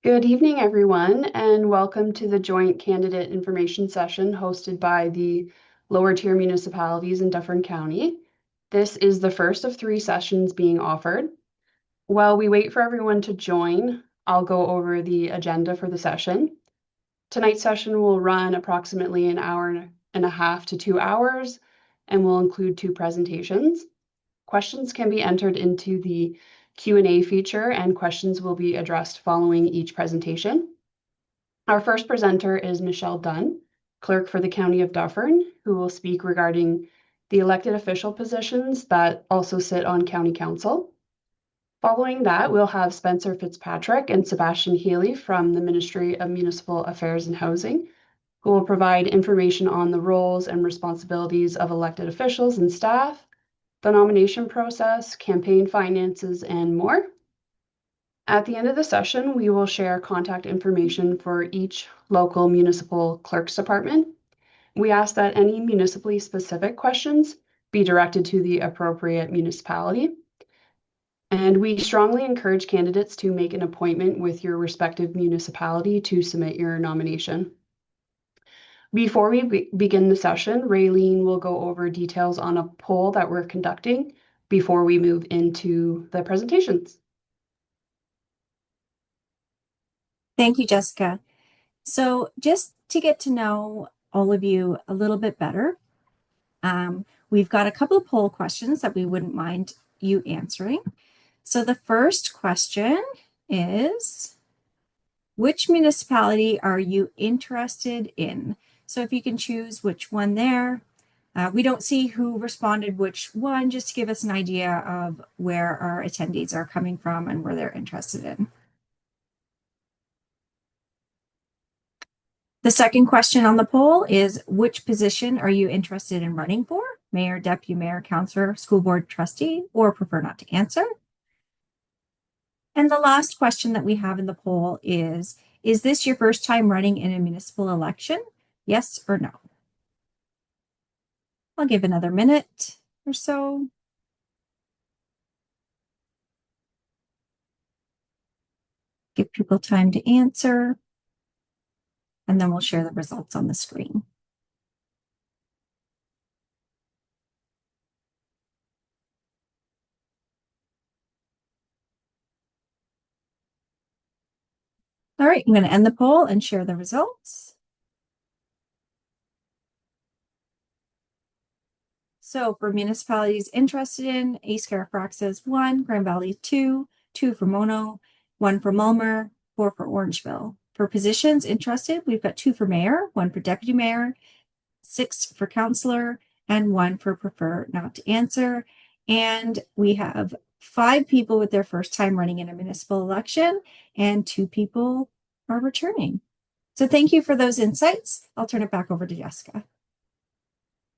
Good evening, everyone, and welcome to the joint candidate information session hosted by the lower tier municipalities in Dufferin County. This is the first of three sessions being offered. While we wait for everyone to join, I'll go over the agenda for the session. Tonight's session will run approximately an hour and a half to 2 hours and will include two presentations. Questions can be entered into the Q&A feature, and questions will be addressed following each presentation. Our first presenter is Michelle Dunn, clerk for the County of Dufferin, who will speak regarding the elected official positions that also sit on County Council. Following that, we'll have Spencer Fitzpatrick and Sebastian Healy from the Ministry of Municipal Affairs and Housing, who will provide information on the roles and responsibilities of elected officials and staff, the nomination process, campaign finances, and more. At the end of the session, we will share contact information for each local municipal clerk's department. We ask that any municipally specific questions be directed to the appropriate municipality. And we strongly encourage candidates to make an appointment with your respective municipality to submit your nomination. Before we begin the session, Raylene will go over details on a poll that we're conducting before we move into the presentations. Thank you, Jessica. So just to get to know all of you a little bit better, we've got a couple of poll questions that we wouldn't mind you answering. So the first question is, which municipality are you interested in? So if you can choose which one there. We don't see who responded which one, just to give us an idea of where our attendees are coming from and where they're interested in. The second question on the poll is, which position are you interested in running for? Mayor, deputy mayor, councillor, school board trustee, or prefer not to answer? And the last question that we have in the poll is this your first time running in a municipal election? Yes or no? I'll give another minute or so. Give people time to answer. And then we'll share the results on the screen. All right, I'm going to end the poll and share the results. So for municipalities interested in, Ace-Carriffraxis 1, Grand Valley 2, 2 for Mono, 1 for Mulmer, 4 for Orangeville. For positions interested, we've got 2 for mayor, 1 for deputy mayor, 6 for councillor, and 1 for prefer not to answer. And we have 5 people with their first time running in a municipal election, and 2 people are returning. So thank you for those insights. I'll turn it back over to Jessica.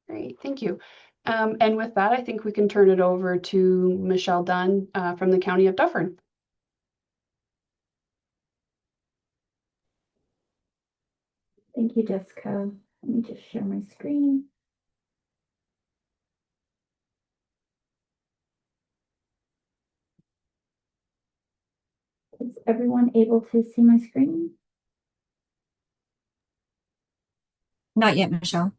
Great, thank you. And with that, I think we can turn it over to Michelle Dunn from the County of Dufferin. Thank you, Jessica. Let me just share my screen. Is everyone able to see my screen? Not yet, Michelle.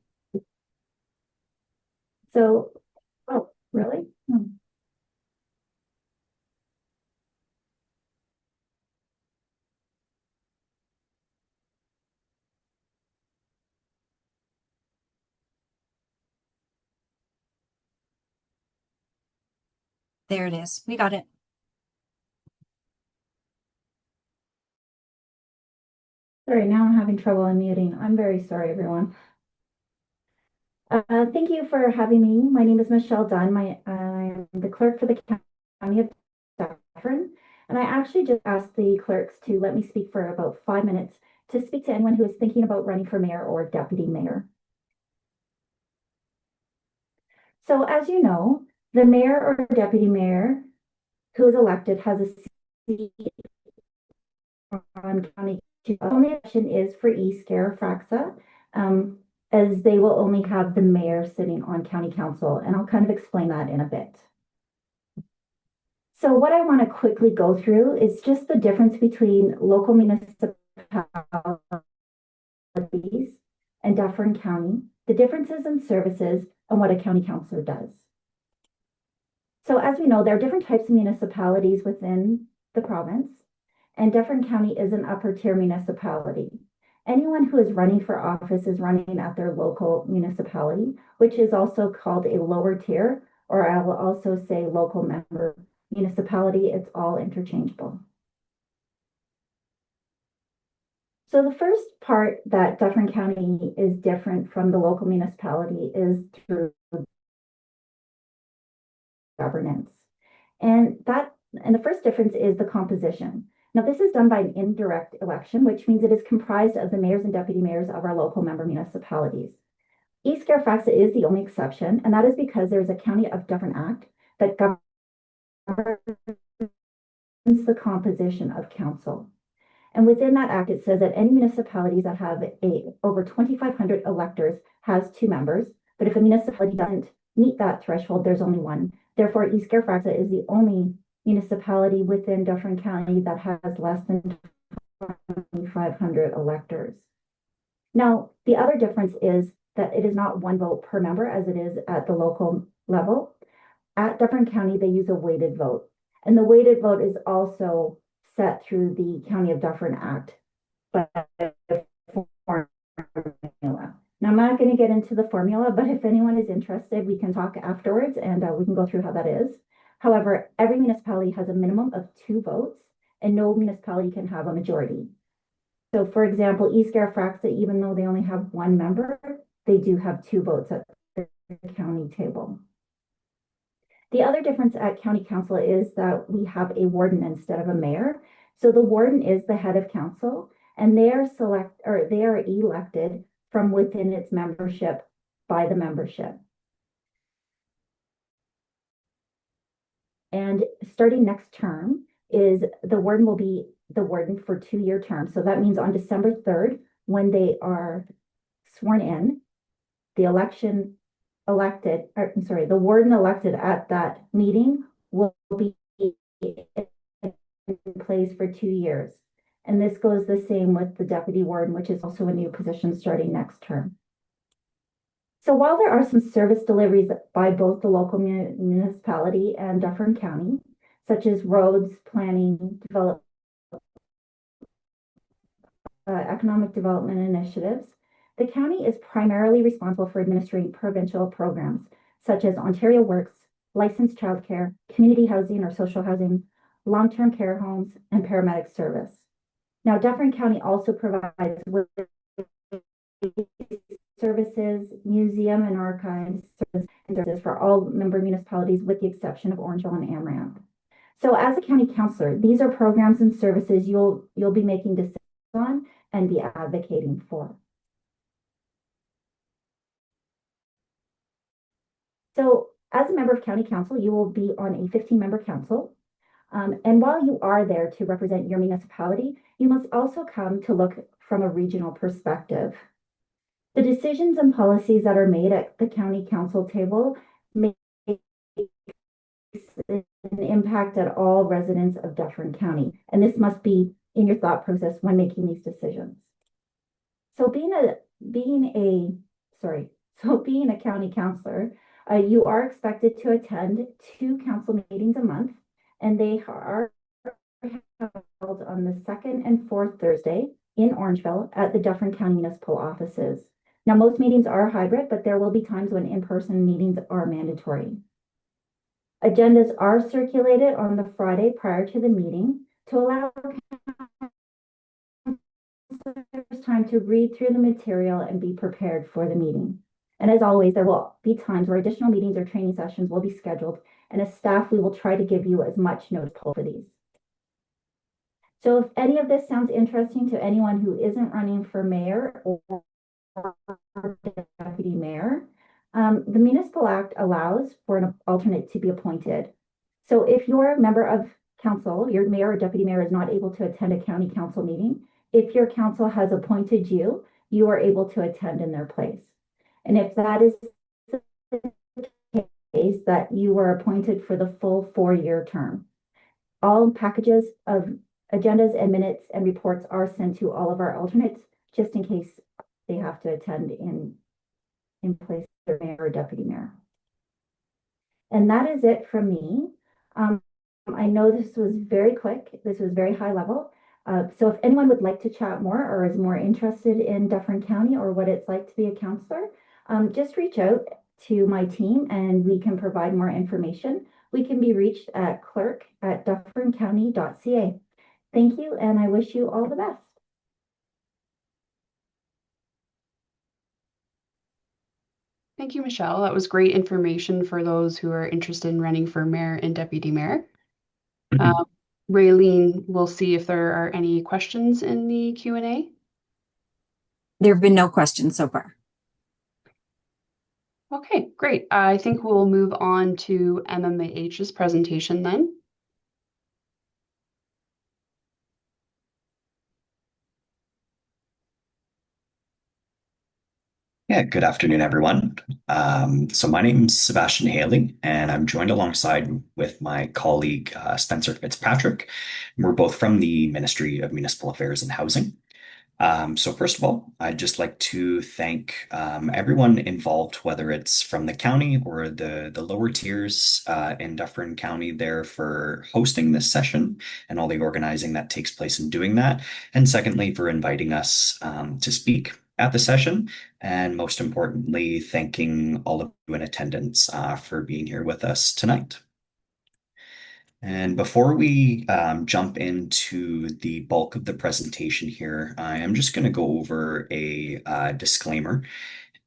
So, oh, really? There it is. We got it. Sorry, now I'm having trouble unmuting. I'm very sorry, everyone. Thank you for having me. My name is Michelle Dunn. I'm the clerk for the County of Dufferin, and I actually just asked the clerks to let me speak for about 5 minutes to speak to anyone who is thinking about running for mayor or deputy mayor. So as you know, the mayor or deputy mayor who is elected has a seat on county. The only election is for Ace-Carriffraxis, as they will only have the mayor sitting on county council, and I'll kind of explain that in a bit. So what I want to quickly go through is just the difference between local municipalities and Dufferin County, the differences in services, and what a county councilor does. So as we know, there are different types of municipalities within the province, and Dufferin County is an upper tier municipality. Anyone who is running for office is running at their local municipality, which is also called a lower tier, or I will also say local member municipality. It's all interchangeable. So the first part that Dufferin County is different from the local municipality is through governance. And the first difference is the composition. Now, this is done by an indirect election, which means it is comprised of the mayors and deputy mayors of our local member municipalities. East Fairfax is the only exception, and that is because there is a County of Dufferin Act that governs the composition of council. And within that act, it says that any municipalities that have over 2,500 electors has 2 members, but if a municipality doesn't meet that threshold, there's only 1. Therefore, East Fairfax is the only municipality within Dufferin County that has less than 2,500 electors. Now, the other difference is that it is not 1 vote per member as it is at the local level. At Dufferin County, they use a weighted vote. And the weighted vote is also set through the County of Dufferin Act. But formula. Now, I'm not going to get into the formula, but if anyone is interested, we can talk afterwards and we can go through how that is. However, every municipality has a minimum of 2 votes and no municipality can have a majority. So for example, East Fairfax, even though they only have 1 member, they do have 2 votes at the county table. The other difference at county council is that we have a warden instead of a mayor. So the warden is the head of council, and they are elected from within its membership by the membership. And starting next term is the warden will be the warden for 2-year terms. So that means on December 3rd, when they are sworn in, the warden elected at that meeting will be in place for 2 years. And this goes the same with the deputy warden, which is also a new position starting next term. So while there are some service deliveries by both the local municipality and Dufferin County, such as roads, planning, economic development initiatives, the county is primarily responsible for administering provincial programs such as Ontario Works, licensed childcare, community housing or social housing, long-term care homes, and paramedic service. Now, Dufferin County also provides with services, museum and archives services for all member municipalities with the exception of Orangeville and Amaranth. So as a county councillor, these are programs and services you'll be making decisions on and be advocating for. So as a member of county council, you will be on a 15-member council. And while you are there to represent your municipality, you must also come to look from a regional perspective. The decisions and policies that are made at the county council table make an impact at all residents of Dufferin County. And this must be in your thought process when making these decisions. So being a county councillor, you are expected to attend 2 council meetings a month, and they are held on the 2nd and 4th Thursday in Orangeville at the Dufferin County Municipal Offices. Now, most meetings are hybrid, but there will be times when in-person meetings are mandatory. Agendas are circulated on the Friday prior to the meeting to allow time to read through the material and be prepared for the meeting. And as always, there will be times where additional meetings or training sessions will be scheduled, and as staff, we will try to give you as much notice for these. So if any of this sounds interesting to anyone who isn't running for mayor or deputy mayor, the Municipal Act allows for an alternate to be appointed. So if you're a member of council, your mayor or deputy mayor is not able to attend a county council meeting, if your council has appointed you, you are able to attend in their place. And if that is the case, that you were appointed for the full 4-year term. All packages of agendas and minutes and reports are sent to all of our alternates, just in case they have to attend in place of the mayor or deputy mayor. And that is it from me. I know this was very quick. This was very high level. So if anyone would like to chat more or is more interested in Dufferin County or what it's like to be a counselor, just reach out to my team and we can provide more information. We can be reached at clerk@dufferincounty.ca. Thank you, and I wish you all the best. Thank you, Michelle. That was great information for those who are interested in running for mayor and deputy mayor. Raylene, we'll see if there are any questions in the Q&A. There have been no questions so far. Okay, great. I think we'll move on to MMAH's presentation then. Yeah, good afternoon, everyone. So my name is Sebastian Haley, and I'm joined alongside with my colleague, Spencer Fitzpatrick. We're both from the Ministry of Municipal Affairs and Housing. So first of all, I'd just like to thank everyone involved, whether it's from the county or the lower tiers in Dufferin County there for hosting this session and all the organizing that takes place in doing that. And secondly, for inviting us to speak at the session. And most importantly, thanking all of you in attendance for being here with us tonight. And before we jump into the bulk of the presentation here, I am just going to go over a disclaimer.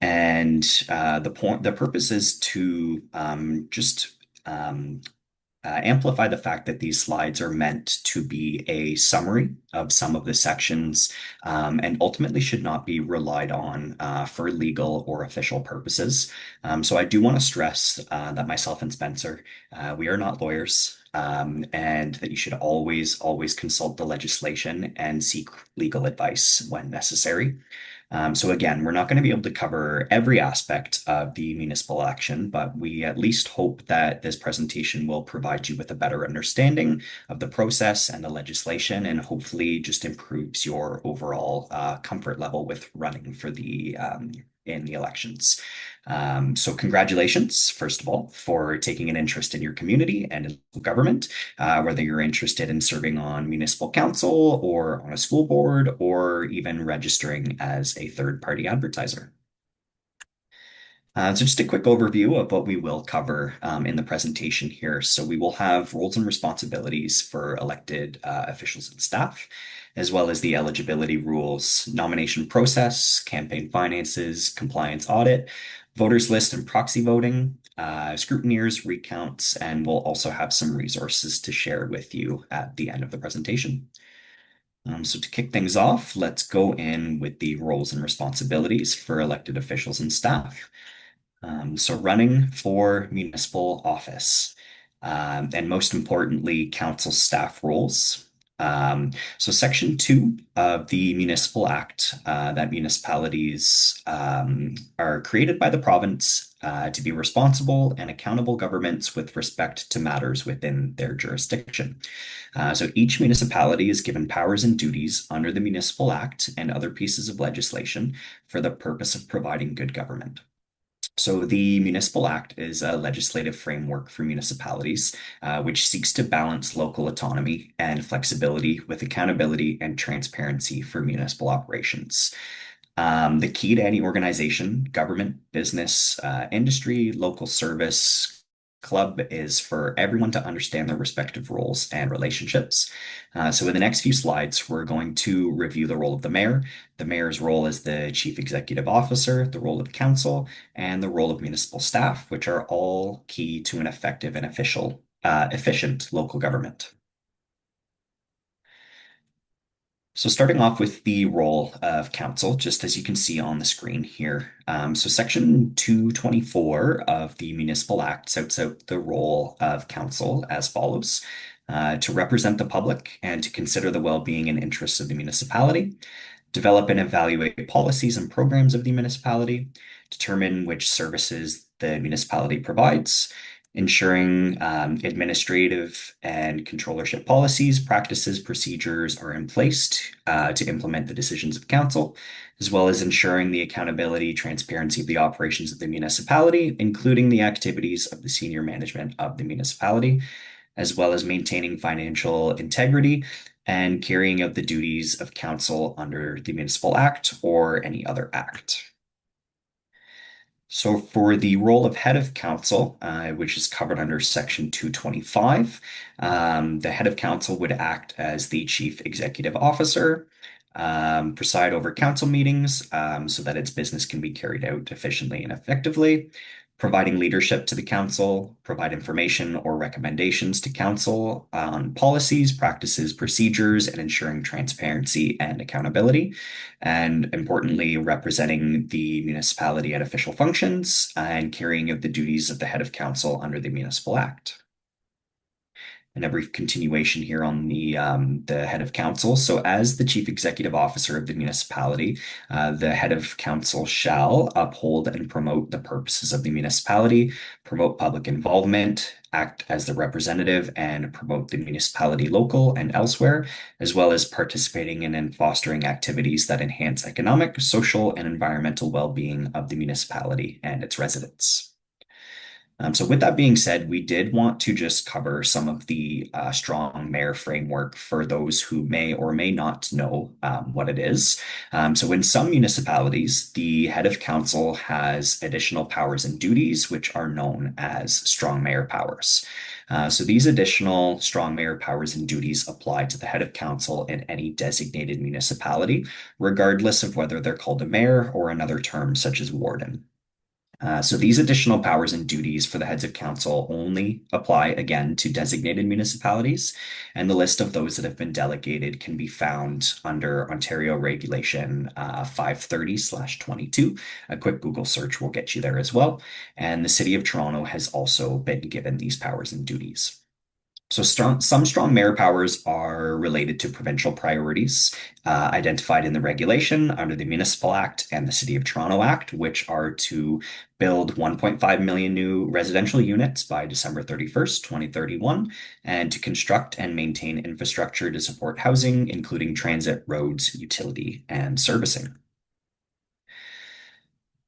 And the purpose is to amplify the fact that these slides are meant to be a summary of some of the sections and ultimately should not be relied on for legal or official purposes. So I do want to stress that myself and Spencer, we are not lawyers. And that you should always consult the legislation and seek legal advice when necessary. So again, we're not going to be able to cover every aspect of the municipal election, but we at least hope that this presentation will provide you with a better understanding of the process and the legislation, and hopefully just improves your overall comfort level with running for in the elections. So congratulations, first of all, for taking an interest in your community and in local government, whether you're interested in serving on municipal council or on a school board, or even registering as a third-party advertiser. So just a quick overview of what we will cover in the presentation here. So we will have roles and responsibilities for elected officials and staff, as well as the eligibility rules, nomination process, campaign finances, compliance audit, voters list and proxy voting, scrutineers, recounts, and we'll also have some resources to share with you at the end of the presentation. So to kick things off, let's go in with the roles and responsibilities for elected officials and staff. So running for municipal office, and most importantly, council staff roles. So Section 2 of the Municipal Act, that municipalities are created by the province to be responsible and accountable governments with respect to matters within their jurisdiction. So each municipality is given powers and duties under the Municipal Act and other pieces of legislation for the purpose of providing good government. So the Municipal Act is a legislative framework for municipalities, which seeks to balance local autonomy and flexibility with accountability and transparency for municipal operations. The key to any organization, government, business, industry, local service, club is for everyone to understand their respective roles and relationships. So in the next few slides, we're going to review the role of the mayor, the mayor's role as the chief executive officer, the role of council, and the role of municipal staff, which are all key to an effective and efficient local government. So starting off with the role of council, just as you can see on the screen here. So Section 224 of the Municipal Act sets out the role of council as follows: to represent the public and to consider the well-being and interests of the municipality, develop and evaluate policies and programs of the municipality, determine which services the municipality provides, ensuring administrative and controllership policies, practices, procedures are in place to implement the decisions of council, as well as ensuring the accountability, transparency of the operations of the municipality, including the activities of the senior management of the municipality, as well as maintaining financial integrity and carrying out the duties of council under the Municipal Act or any other act. So for the role of head of council, which is covered under Section 225, the head of council would act as the chief executive officer, preside over council meetings so that its business can be carried out efficiently and effectively, providing leadership to the council, provide information or recommendations to council on policies, practices, procedures, and ensuring transparency and accountability. And importantly, representing the municipality at official functions and carrying out the duties of the head of council under the Municipal Act. And a brief continuation here on the head of council. So as the chief executive officer of the municipality, the head of council shall uphold and promote the purposes of the municipality, promote public involvement, act as the representative, and promote the municipality local and elsewhere, as well as participating in and fostering activities that enhance economic, social, and environmental well-being of the municipality and its residents. So with that being said, we did want to just cover some of the strong mayor framework for those who may or may not know what it is. So in some municipalities, the head of council has additional powers and duties, which are known as strong mayor powers. So these additional strong mayor powers and duties apply to the head of council in any designated municipality, regardless of whether they're called a mayor or another term such as warden. So these additional powers and duties for the heads of council only apply again to designated municipalities, and the list of those that have been delegated can be found under Ontario Regulation 530/22. A quick Google search will get you there as well. And the City of Toronto has also been given these powers and duties. So some strong mayor powers are related to provincial priorities identified in the regulation under the Municipal Act and the City of Toronto Act, which are to build 1.5 million new residential units by December 31st, 2031, and to construct and maintain infrastructure to support housing, including transit, roads, utility, and servicing.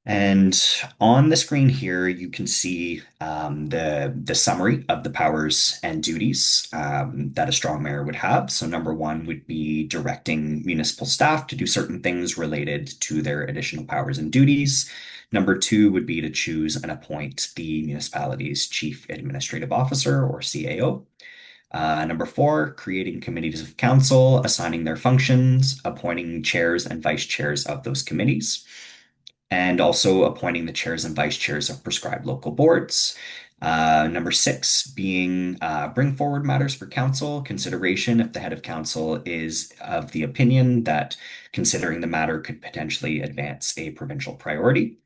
And on the screen here, you can see the summary of the powers and duties that a strong mayor would have. So number one would be directing municipal staff to do certain things related to their additional powers and duties. Number two would be to choose and appoint the municipality's chief administrative officer or CAO. Number four, creating committees of council, assigning their functions, appointing chairs and vice chairs of those committees, and also appointing the chairs and vice chairs of prescribed local boards. Number six being bring forward matters for council consideration if the head of council is of the opinion that considering the matter could potentially advance a provincial priority.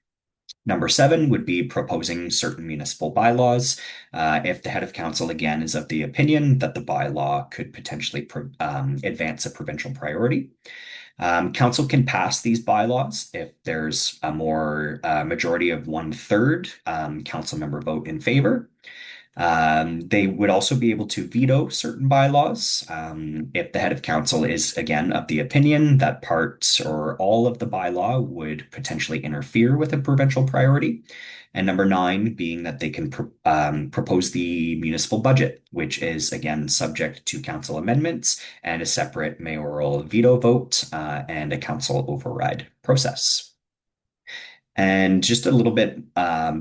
Number seven would be proposing certain municipal bylaws. If the head of council, again, is of the opinion that the bylaw could potentially advance a provincial priority. Council can pass these bylaws if there's a more majority of 1/3 council member vote in favor. They would also be able to veto certain bylaws if the head of council is, again, of the opinion that parts or all of the bylaw would potentially interfere with a provincial priority. And number nine being that they can propose the municipal budget, which is, again, subject to council amendments and a separate mayoral veto vote and a council override process. And just a little bit,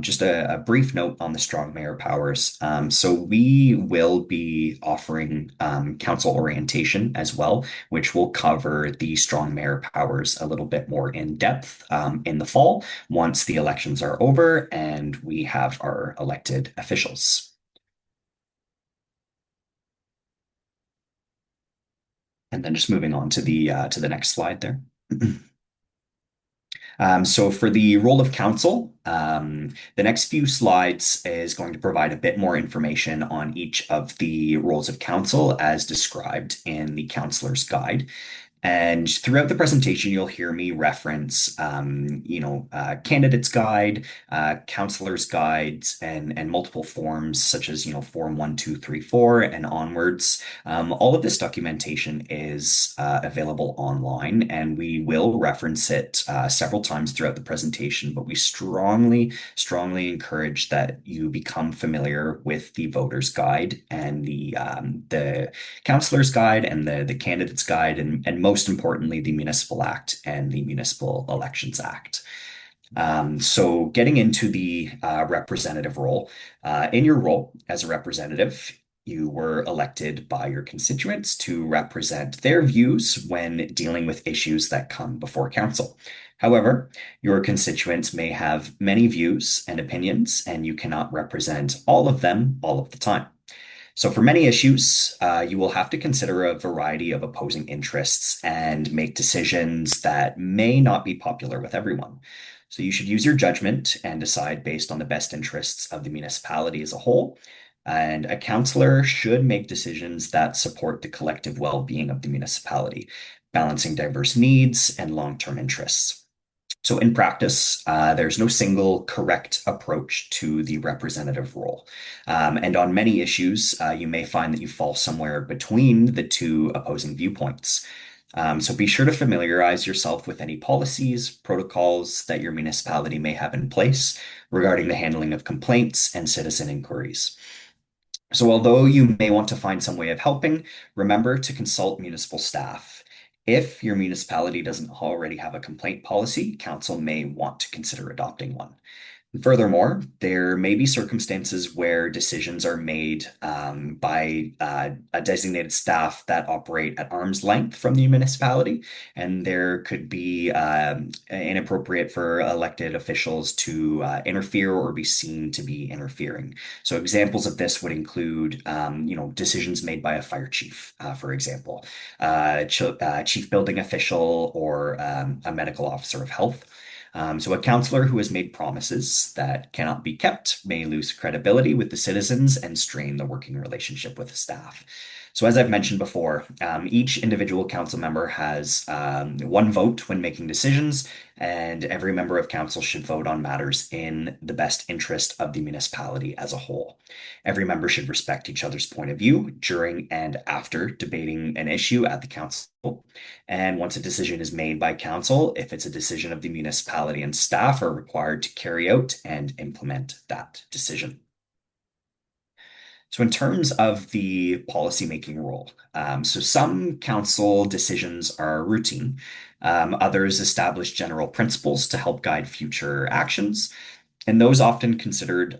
just a brief note on the strong mayor powers. So we will be offering council orientation as well, which will cover the strong mayor powers a little bit more in depth in the fall, once the elections are over and we have our elected officials. And then just moving on to the next slide there. So for the role of council, the next few slides is going to provide a bit more information on each of the roles of council as described in the Councillor's Guide. And throughout the presentation, you'll hear me reference, candidate's guide, counselor's guides, and multiple forms such as, form 1, 2, 3, 4 and onwards. All of this documentation is available online, and we will reference it several times throughout the presentation, but we strongly encourage that you become familiar with the voter's guide and the counselor's guide and the candidate's guide, and most importantly, the Municipal Act and the Municipal Elections Act. So getting into the representative role, in your role as a representative, you were elected by your constituents to represent their views when dealing with issues that come before council. However, your constituents may have many views and opinions, and you cannot represent all of them all of the time. So, for many issues, you will have to consider a variety of opposing interests and make decisions that may not be popular with everyone. So, you should use your judgment and decide based on the best interests of the municipality as a whole. And a councillor should make decisions that support the collective well-being of the municipality, balancing diverse needs and long-term interests. So, in practice, there's no single correct approach to the representative role. And on many issues, you may find that you fall somewhere between the two opposing viewpoints. So, be sure to familiarize yourself with any policies, protocols that your municipality may have in place regarding the handling of complaints and citizen inquiries. So, although you may want to find some way of helping, remember to consult municipal staff. If your municipality doesn't already have a complaint policy, council may want to consider adopting one. Furthermore, there may be circumstances where decisions are made by a designated staff that operate at arm's length from the municipality, and there could be inappropriate for elected officials to interfere or be seen to be interfering. So examples of this would include, decisions made by a fire chief, for example, chief building official, or a medical officer of health. So a councillor who has made promises that cannot be kept may lose credibility with the citizens and strain the working relationship with the staff. So as I've mentioned before, each individual council member has one vote when making decisions, and every member of council should vote on matters in the best interest of the municipality as a whole. Every member should respect each other's point of view during and after debating an issue at the council. And once a decision is made by council, if it's a decision of the municipality, and staff are required to carry out and implement that decision. So in terms of the policymaking role, so some council decisions are routine. Others establish general principles to help guide future actions, and those often considered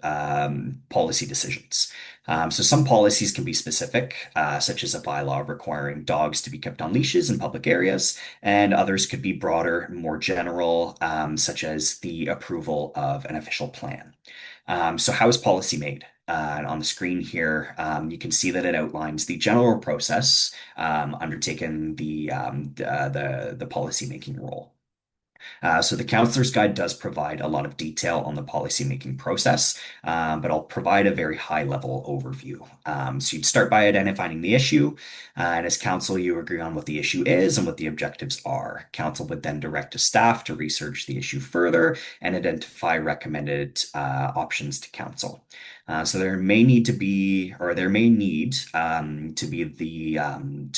policy decisions. So some policies can be specific, such as a bylaw requiring dogs to be kept on leashes in public areas, and others could be broader, more general, such as the approval of an official plan. So how is policy made? On the screen here, you can see that it outlines the general process undertaken the policy-making role. So the counselor's guide does provide a lot of detail on the policymaking process, but I'll provide a very high-level overview. So you'd start by identifying the issue, and as council, you agree on what the issue is and what the objectives are. Council would then direct a staff to research the issue further and identify recommended options to council. So there may need to be to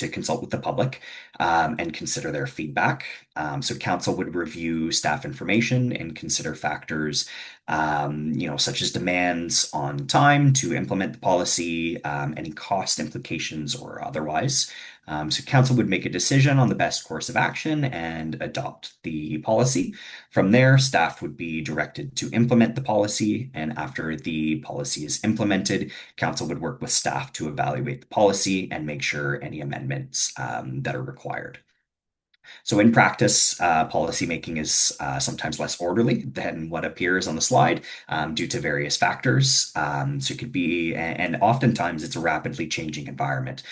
consult with the public and consider their feedback. So council would review staff information and consider factors, such as demands on time to implement the policy, any cost implications or otherwise. So council would make a decision on the best course of action and adopt the policy. From there, staff would be directed to implement the policy, and after the policy is implemented, council would work with staff to evaluate the policy and make sure any amendments that are required. So in practice, policymaking is sometimes less orderly than what appears on the slide due to various factors. So it could be, and oftentimes it's a rapidly changing environment.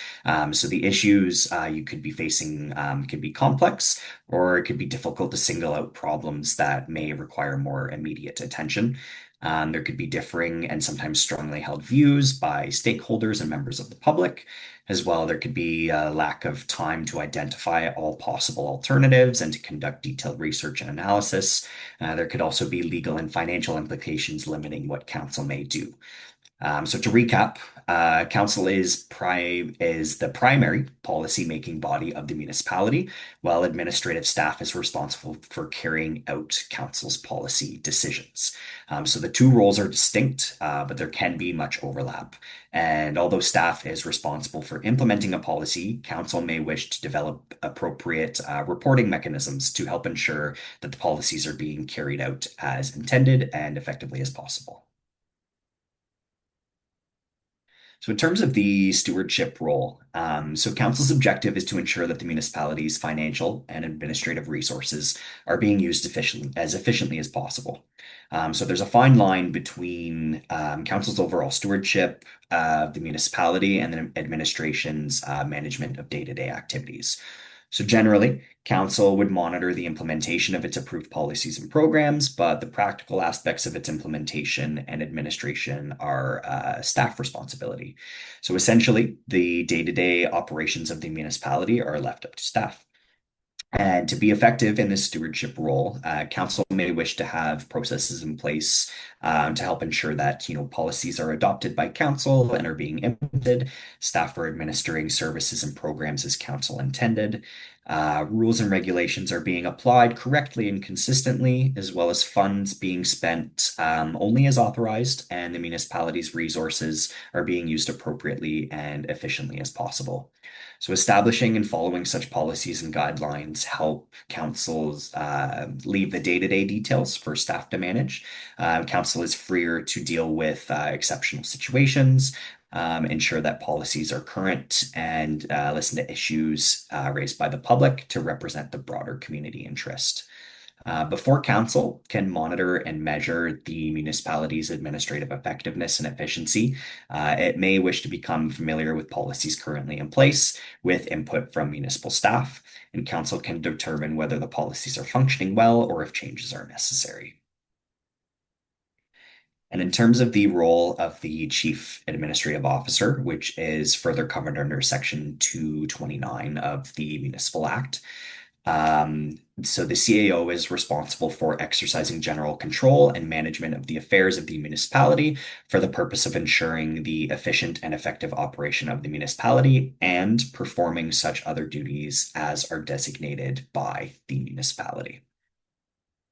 So the issues you could be facing could be complex, or it could be difficult to single out problems that may require more immediate attention. There could be differing and sometimes strongly held views by stakeholders and members of the public. As well, there could be a lack of time to identify all possible alternatives and to conduct detailed research and analysis. There could also be legal and financial implications limiting what council may do. So to recap, council is the primary policy-making body of the municipality, while administrative staff is responsible for carrying out council's policy decisions. So the two roles are distinct, but there can be much overlap. And although staff is responsible for implementing a policy, council may wish to develop appropriate reporting mechanisms to help ensure that the policies are being carried out as intended and effectively as possible. So in terms of the stewardship role, so council's objective is to ensure that the municipality's financial and administrative resources are being used as efficiently as possible. So there's a fine line between council's overall stewardship of the municipality and the administration's management of day-to-day activities. So generally, council would monitor the implementation of its approved policies and programs, but the practical aspects of its implementation and administration are staff responsibility. So essentially, the day-to-day operations of the municipality are left up to staff. And to be effective in this stewardship role, council may wish to have processes in place to help ensure that policies are adopted by council and are being implemented. Staff are administering services and programs as council intended. Rules and regulations are being applied correctly and consistently, as well as funds being spent only as authorized, and the municipality's resources are being used appropriately and efficiently as possible. So establishing and following such policies and guidelines help councils leave the day-to-day details for staff to manage. Council is freer to deal with exceptional situations, ensure that policies are current, and listen to issues raised by the public to represent the broader community interest. Before council can monitor and measure the municipality's administrative effectiveness and efficiency, it may wish to become familiar with policies currently in place with input from municipal staff, and council can determine whether the policies are functioning well or if changes are necessary. And in terms of the role of the Chief Administrative Officer, which is further covered under Section 229 of the Municipal Act, so the CAO is responsible for exercising general control and management of the affairs of the municipality for the purpose of ensuring the efficient and effective operation of the municipality and performing such other duties as are designated by the municipality.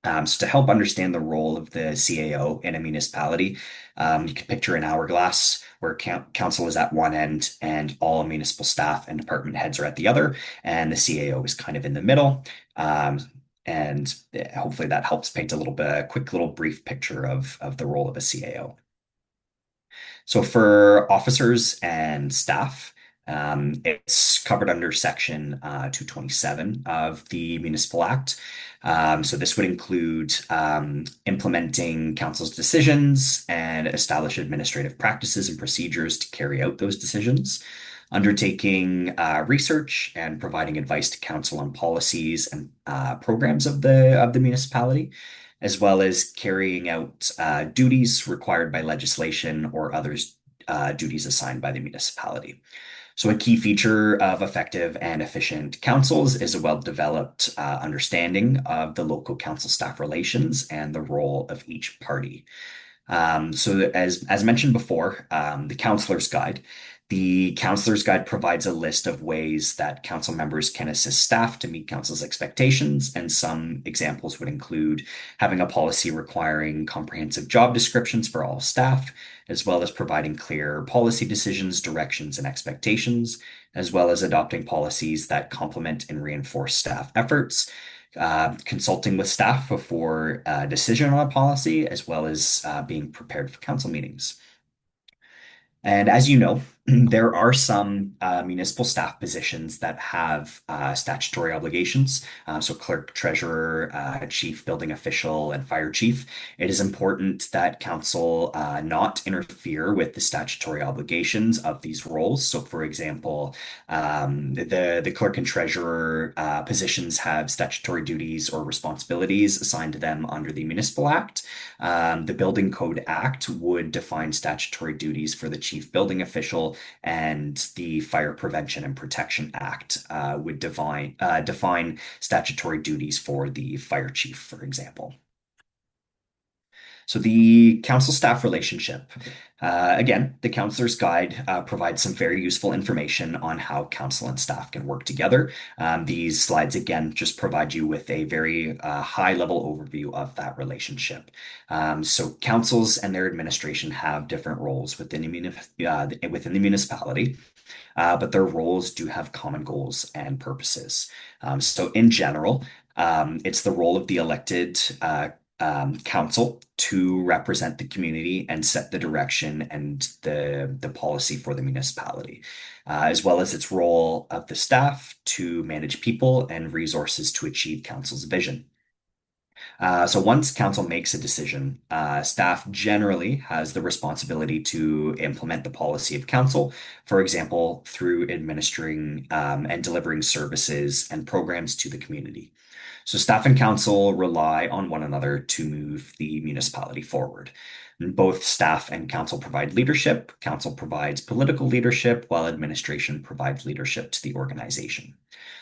So to help understand the role of the CAO in a municipality, you can picture an hourglass where council is at one end and all municipal staff and department heads are at the other, and the CAO is kind of in the middle. And hopefully that helps paint a quick little brief picture of the role of a CAO. So for officers and staff, it's covered under Section 227 of the Municipal Act. So this would include implementing council's decisions and establish administrative practices and procedures to carry out those decisions, undertaking research and providing advice to council on policies and programs of the municipality, as well as carrying out duties required by legislation or others duties assigned by the municipality. So a key feature of effective and efficient councils is a well-developed understanding of the local council staff relations and the role of each party. So as mentioned before, the Counselor's Guide. The Counselor's Guide provides a list of ways that council members can assist staff to meet council's expectations, and some examples would include having a policy requiring comprehensive job descriptions for all staff, as well as providing clear policy decisions, directions, and expectations, as well as adopting policies that complement and reinforce staff efforts, consulting with staff before a decision on a policy, as well as being prepared for council meetings. And as you know, There are some municipal staff positions that have statutory obligations. So clerk, treasurer, chief building official, and fire chief. It is important that council not interfere with the statutory obligations of these roles. So, for example, the clerk and treasurer positions have statutory duties or responsibilities assigned to them under the Municipal Act. The Building Code Act would define statutory duties for the chief building official, and the Fire Prevention and Protection Act would define statutory duties for the fire chief, for example. So the council staff relationship. Again, the Counselor's Guide provides some very useful information on how council and staff can work together. These slides, again, just provide you with a very high-level overview of that relationship. So councils and their administration have different roles within the municipality, but their roles do have common goals and purposes. So in general, it's the role of the elected council to represent the community and set the direction and the policy for the municipality, as well as its role of the staff to manage people and resources to achieve council's vision. So once council makes a decision, staff generally has the responsibility to implement the policy of council, for example, through administering and delivering services and programs to the community. So staff and council rely on one another to move the municipality forward. Both staff and council provide leadership. Council provides political leadership, while administration provides leadership to the organization.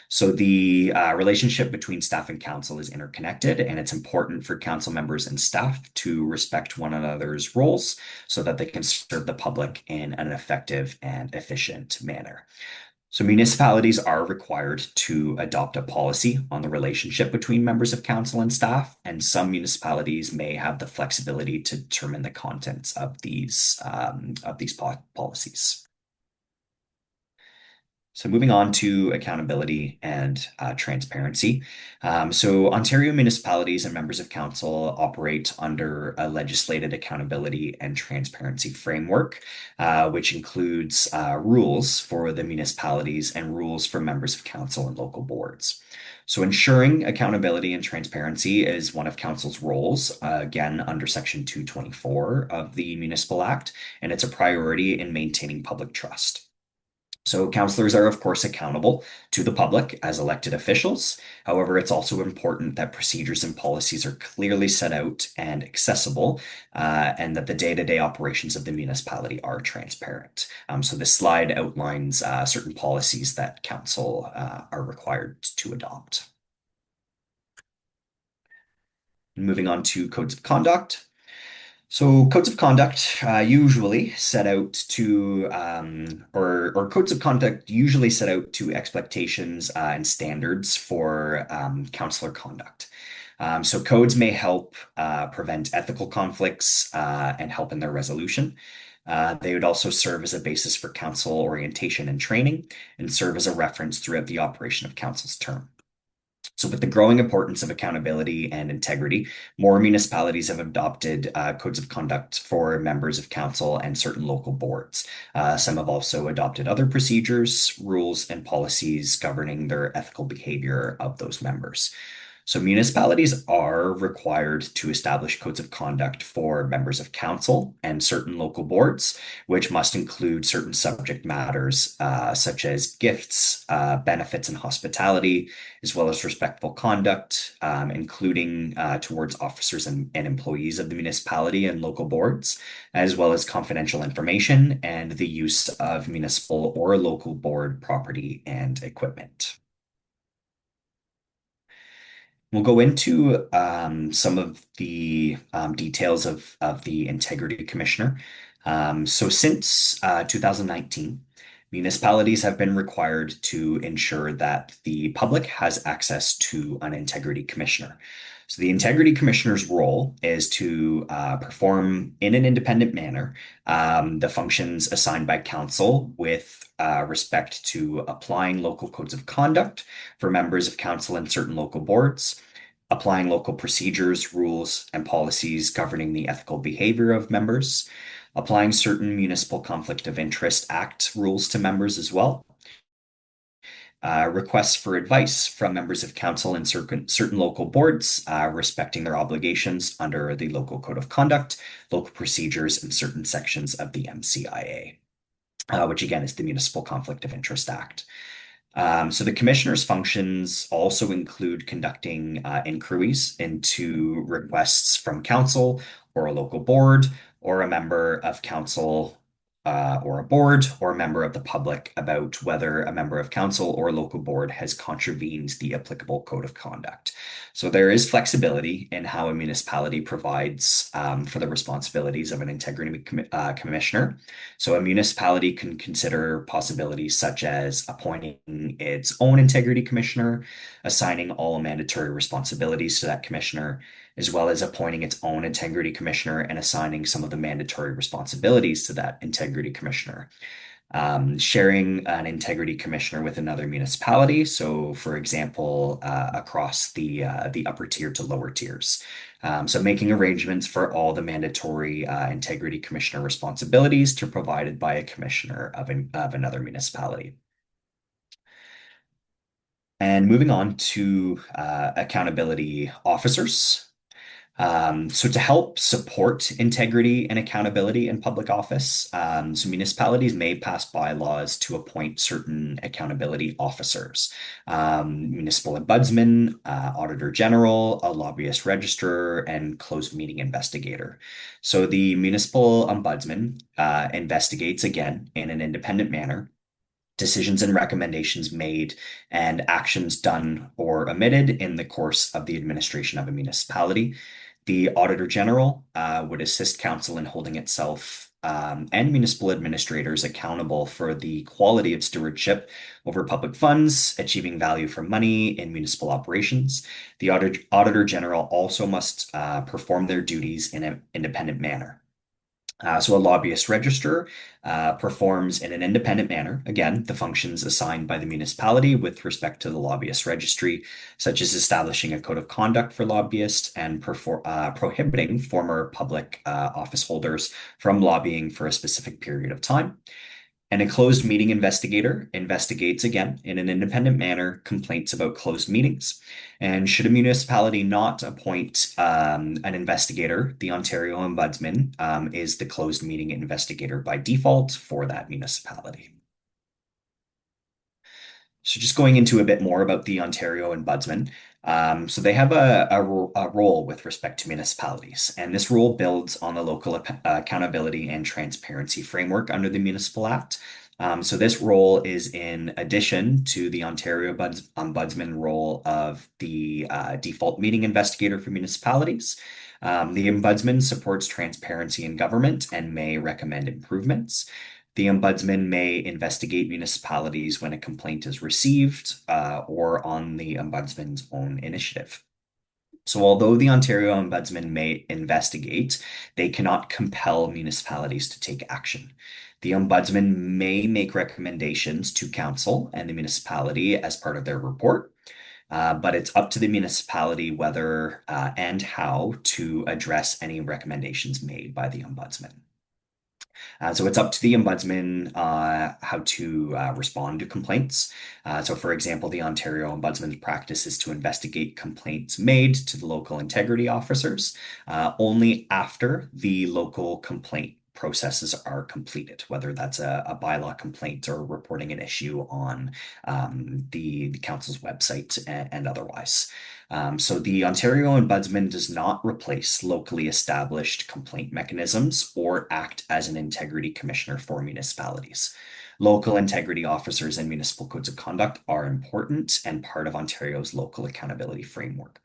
So the relationship between staff and council is interconnected, and it's important for council members and staff to respect one another's roles so that they can serve the public in an effective and efficient manner. So municipalities are required to adopt a policy on the relationship between members of council and staff, and some municipalities may have the flexibility to determine the contents of these policies. So moving on to accountability and transparency. So Ontario municipalities and members of council operate under a legislated accountability and transparency framework, which includes rules for the municipalities and rules for members of council and local boards. So ensuring accountability and transparency is one of council's roles, again, under Section 224 of the Municipal Act, and it's a priority in maintaining public trust. So councillors are, of course, accountable to the public as elected officials. However, it's also important that procedures and policies are clearly set out and accessible, and that the day-to-day operations of the municipality are transparent. So this slide outlines certain policies that council are required to adopt. Moving on to codes of conduct. So codes of conduct usually set out to, or codes of conduct usually set out to expectations and standards for councillor conduct. So codes may help prevent ethical conflicts and help in their resolution. They would also serve as a basis for council orientation and training, and serve as a reference throughout the operation of council's term. So with the growing importance of accountability and integrity, more municipalities have adopted codes of conduct for members of council and certain local boards. Some have also adopted other procedures, rules, and policies governing their ethical behavior of those members. So municipalities are required to establish codes of conduct for members of council and certain local boards, which must include certain subject matters, such as gifts, benefits, and hospitality, as well as respectful conduct, including towards officers and employees of the municipality and local boards, as well as confidential information and the use of municipal or local board property and equipment. We'll go into some of the details of the Integrity Commissioner. So since 2019, municipalities have been required to ensure that the public has access to an Integrity Commissioner. So the Integrity Commissioner's role is to perform in an independent manner the functions assigned by council with respect to applying local codes of conduct for members of council and certain local boards, applying local procedures, rules, and policies governing the ethical behavior of members, applying certain Municipal Conflict of Interest Act rules to members as well, requests for advice from members of council and certain local boards, respecting their obligations under the local code of conduct, local procedures, and certain sections of the MCIA, which again is the Municipal Conflict of Interest Act. So the commissioner's functions also include conducting inquiries into requests from council or a local board or a member of council or a board or a member of the public about whether a member of council or a local board has contravened the applicable code of conduct. So there is flexibility in how a municipality provides for the responsibilities of an integrity commissioner. So a municipality can consider possibilities such as appointing its own integrity commissioner, assigning all mandatory responsibilities to that commissioner, as well as appointing its own integrity commissioner and assigning some of the mandatory responsibilities to that integrity commissioner. Sharing an integrity commissioner with another municipality. So, for example, across the upper tier to lower tiers. So making arrangements for all the mandatory integrity commissioner responsibilities to provided by a commissioner of another municipality. And moving on to accountability officers. So to help support integrity and accountability in public office, so municipalities may pass bylaws to appoint certain accountability officers, municipal ombudsman, auditor general, a lobbyist registrar, and closed meeting investigator. So the municipal ombudsman investigates again in an independent manner decisions and recommendations made and actions done or omitted in the course of the administration of a municipality. The Auditor General would assist council in holding itself and municipal administrators accountable for the quality of stewardship over public funds, achieving value for money in municipal operations. The Auditor General also must perform their duties in an independent manner. So a lobbyist registrar performs in an independent manner, again, the functions assigned by the municipality with respect to the lobbyist registry, such as establishing a code of conduct for lobbyists and prohibiting former public office holders from lobbying for a specific period of time. And a closed meeting investigator investigates again in an independent manner complaints about closed meetings. And should a municipality not appoint an investigator, the Ontario Ombudsman is the closed meeting investigator by default for that municipality. So just going into a bit more about the Ontario Ombudsman. So they have a role with respect to municipalities, and this role builds on the local accountability and transparency framework under the Municipal Act. So this role is in addition to the Ontario Ombudsman role of the default meeting investigator for municipalities. The Ombudsman supports transparency in government and may recommend improvements. The Ombudsman may investigate municipalities when a complaint is received or on the Ombudsman's own initiative. So although the Ontario Ombudsman may investigate, they cannot compel municipalities to take action. The Ombudsman may make recommendations to council and the municipality as part of their report, but it's up to the municipality whether and how to address any recommendations made by the Ombudsman. So it's up to the Ombudsman how to respond to complaints. So for example, the Ontario Ombudsman's practice is to investigate complaints made to the local integrity officers only after the local complaint processes are completed, whether that's a bylaw complaint or reporting an issue on the council's website and otherwise. So the Ontario Ombudsman does not replace locally established complaint mechanisms or act as an integrity commissioner for municipalities. Local integrity officers and municipal codes of conduct are important and part of Ontario's local accountability framework.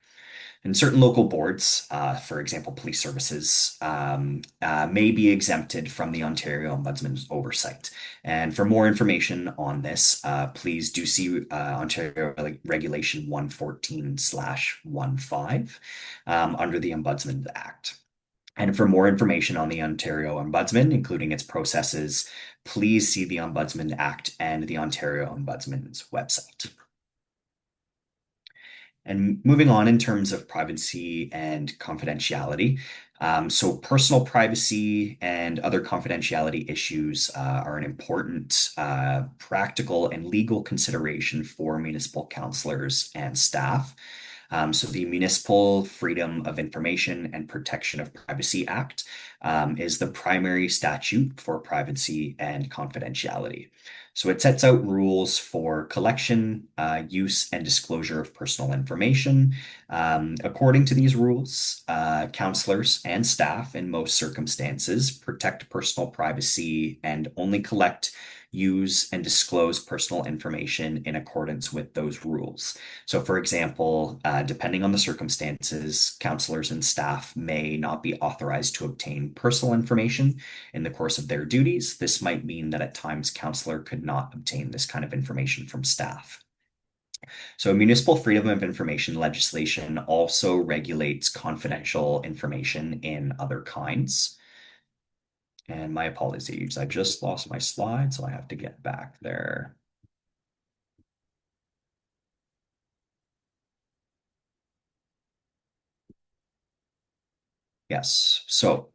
And certain local boards, for example, police services, may be exempted from the Ontario Ombudsman's oversight. And for more information on this, please do see Ontario Regulation 114/15 under the Ombudsman Act. And for more information on the Ontario Ombudsman, including its processes, please see the Ombudsman Act and the Ontario Ombudsman's website. And moving on in terms of privacy and confidentiality. So personal privacy and other confidentiality issues are an important practical and legal consideration for municipal councillors and staff. So the Municipal Freedom of Information and Protection of Privacy Act is the primary statute for privacy and confidentiality. So it sets out rules for collection, use, and disclosure of personal information. According to these rules, counselors and staff in most circumstances protect personal privacy and only collect, use, and disclose personal information in accordance with those rules. So, for example, depending on the circumstances, counselors and staff may not be authorized to obtain personal information in the course of their duties. This might mean that at times counselor could not obtain this kind of information from staff. So municipal freedom of information legislation also regulates confidential information in other kinds. And my apologies, I just lost my slide, so I have to get back there. Yes. So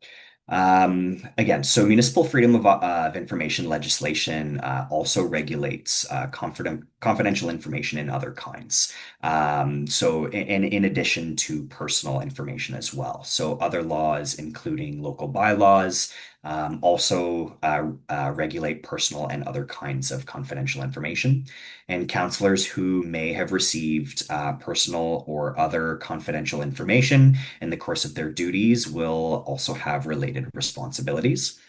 again, so municipal freedom of information legislation also regulates confidential information in other kinds. So in addition to personal information as well. So other laws, including local bylaws, also regulate personal and other kinds of confidential information. And counselors who may have received personal or other confidential information in the course of their duties will also have related responsibilities.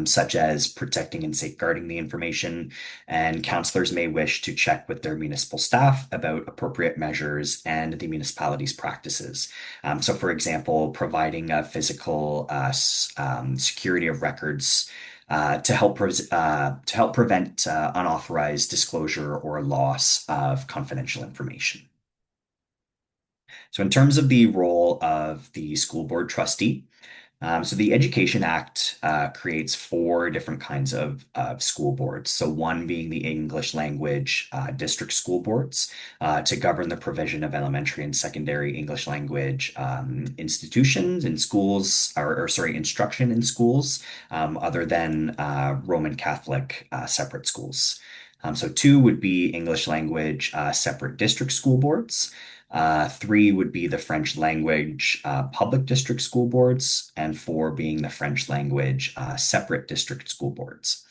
Such as protecting and safeguarding the information, and counselors may wish to check with their municipal staff about appropriate measures and the municipality's practices. So, for example, providing a physical security of records to help prevent unauthorized disclosure or loss of confidential information. So, in terms of the role of the school board trustee, so the Education Act creates four different kinds of school boards. So one being the English language district school boards to govern the provision of elementary and secondary English language institutions in schools, or sorry, instruction in schools other than Roman Catholic separate schools. So two would be English language separate district school boards. Three would be the French language public district school boards, and four being the French language separate district school boards.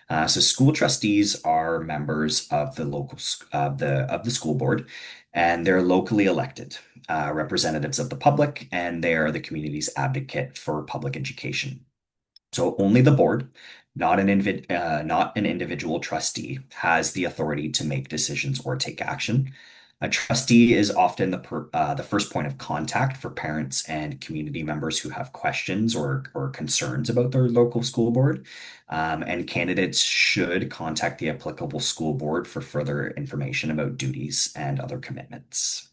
So school trustees are members of the local of the school board, and they're locally elected representatives of the public, and they are the community's advocate for public education. So only the board, not an individual trustee, has the authority to make decisions or take action. A trustee is often the first point of contact for parents and community members who have questions or concerns about their local school board. And candidates should contact the applicable school board for further information about duties and other commitments.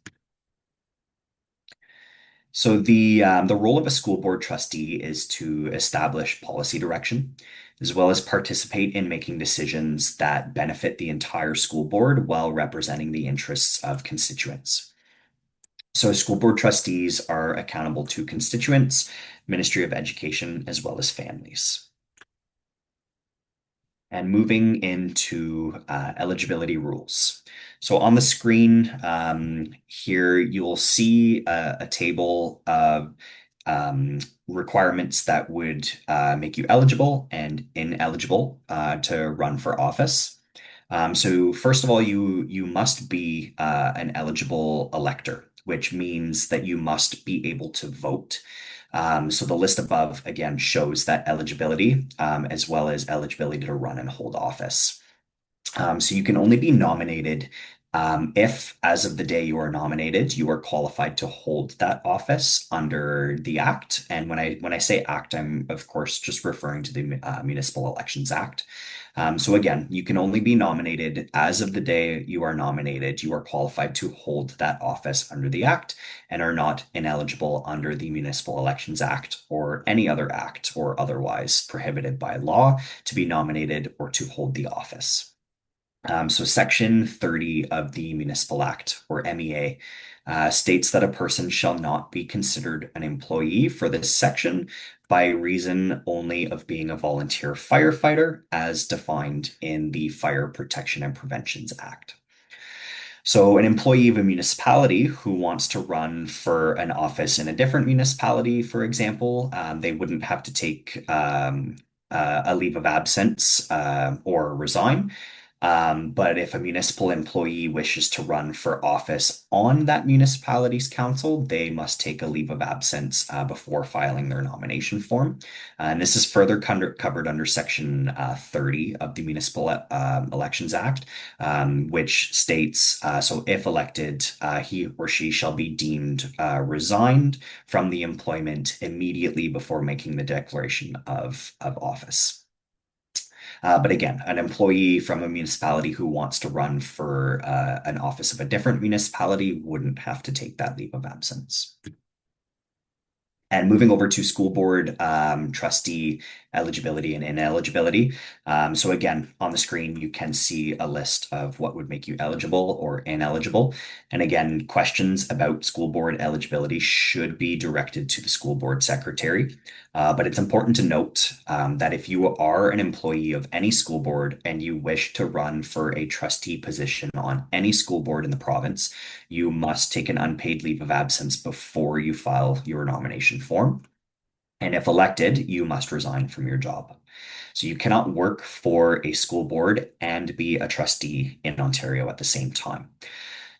So the role of a school board trustee is to establish policy direction, as well as participate in making decisions that benefit the entire school board while representing the interests of constituents. So school board trustees are accountable to constituents, Ministry of Education, as well as families. And moving into eligibility rules. So on the screen here, you'll see a table of requirements that would make you eligible and ineligible to run for office. So first of all, you must be an eligible elector, which means that you must be able to vote. So the list above, again, shows that eligibility as well as eligibility to run and hold office. So you can only be nominated if, as of the day you are nominated, you are qualified to hold that office under the Act. And when I say Act, I'm of course just referring to the Municipal Elections Act. So again, you can only be nominated as of the day you are nominated. You are qualified to hold that office under the Act and are not ineligible under the Municipal Elections Act or any other act or otherwise prohibited by law to be nominated or to hold the office. So Section 30 of the Municipal Act, or MEA, states that a person shall not be considered an employee for this section by reason only of being a volunteer firefighter as defined in the Fire Protection and Preventions Act. So, an employee of a municipality who wants to run for an office in a different municipality, for example, they wouldn't have to take a leave of absence or resign. But if a municipal employee wishes to run for office on that municipality's council, they must take a leave of absence before filing their nomination form. And this is further covered under Section 30 of the Municipal Elections Act, which states, so if elected, he or she shall be deemed resigned from the employment immediately before making the declaration of office. But again, an employee from a municipality who wants to run for an office of a different municipality wouldn't have to take that leave of absence. And moving over to school board trustee eligibility and ineligibility. So again, on the screen, you can see a list of what would make you eligible or ineligible. And again, questions about school board eligibility should be directed to the school board secretary. But it's important to note that if you are an employee of any school board and you wish to run for a trustee position on any school board in the province, you must take an unpaid leave of absence before you file your nomination form. And if elected, you must resign from your job. So you cannot work for a school board and be a trustee in Ontario at the same time.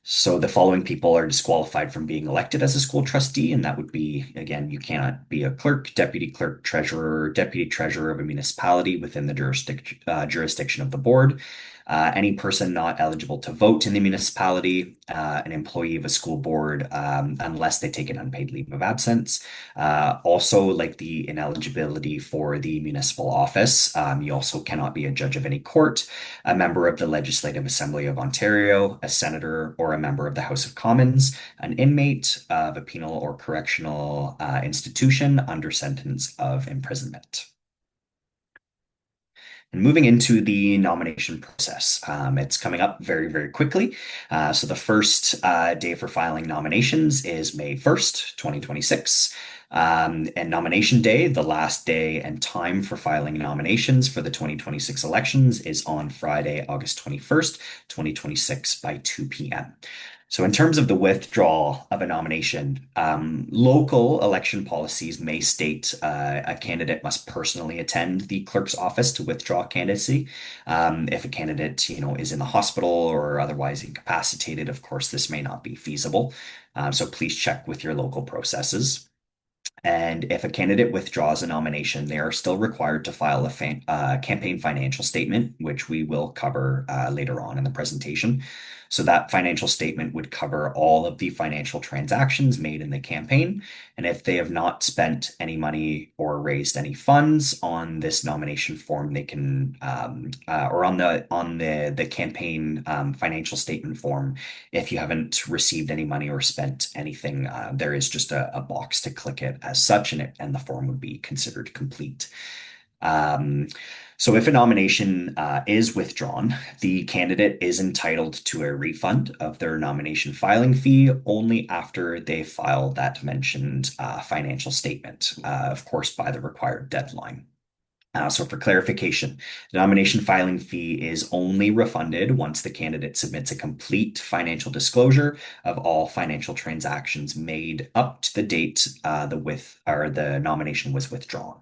So the following people are disqualified from being elected as a school trustee, and that would be, again, you cannot be a clerk, deputy clerk, treasurer, deputy treasurer of a municipality within the jurisdiction of the board. Any person not eligible to vote in the municipality, an employee of a school board, unless they take an unpaid leave of absence. Also, like the ineligibility for the municipal office, you also cannot be a judge of any court, a member of the Legislative Assembly of Ontario, a senator, or a member of the House of Commons, an inmate of a penal or correctional institution under sentence of imprisonment. And moving into the nomination process, it's coming up very, very quickly. So the first day for filing nominations is May 1st, 2026. And nomination day, the last day and time for filing nominations for the 2026 elections, is on Friday, August 21st, 2026 by 2 p.m. So in terms of the withdrawal of a nomination, local election policies may state a candidate must personally attend the clerk's office to withdraw candidacy. If a candidate, is in the hospital or otherwise incapacitated, of course, this may not be feasible. So please check with your local processes. And if a candidate withdraws a nomination, they are still required to file a campaign financial statement, which we will cover later on in the presentation. So that financial statement would cover all of the financial transactions made in the campaign. And if they have not spent any money or raised any funds on this nomination form, they can, or on the campaign financial statement form, if you haven't received any money or spent anything, there is just a box to click it as such, and the form would be considered complete. So if a nomination is withdrawn, the candidate is entitled to a refund of their nomination filing fee only after they file that mentioned financial statement, of course, by the required deadline. So for clarification, the nomination filing fee is only refunded once the candidate submits a complete financial disclosure of all financial transactions made up to the date the nomination was withdrawn.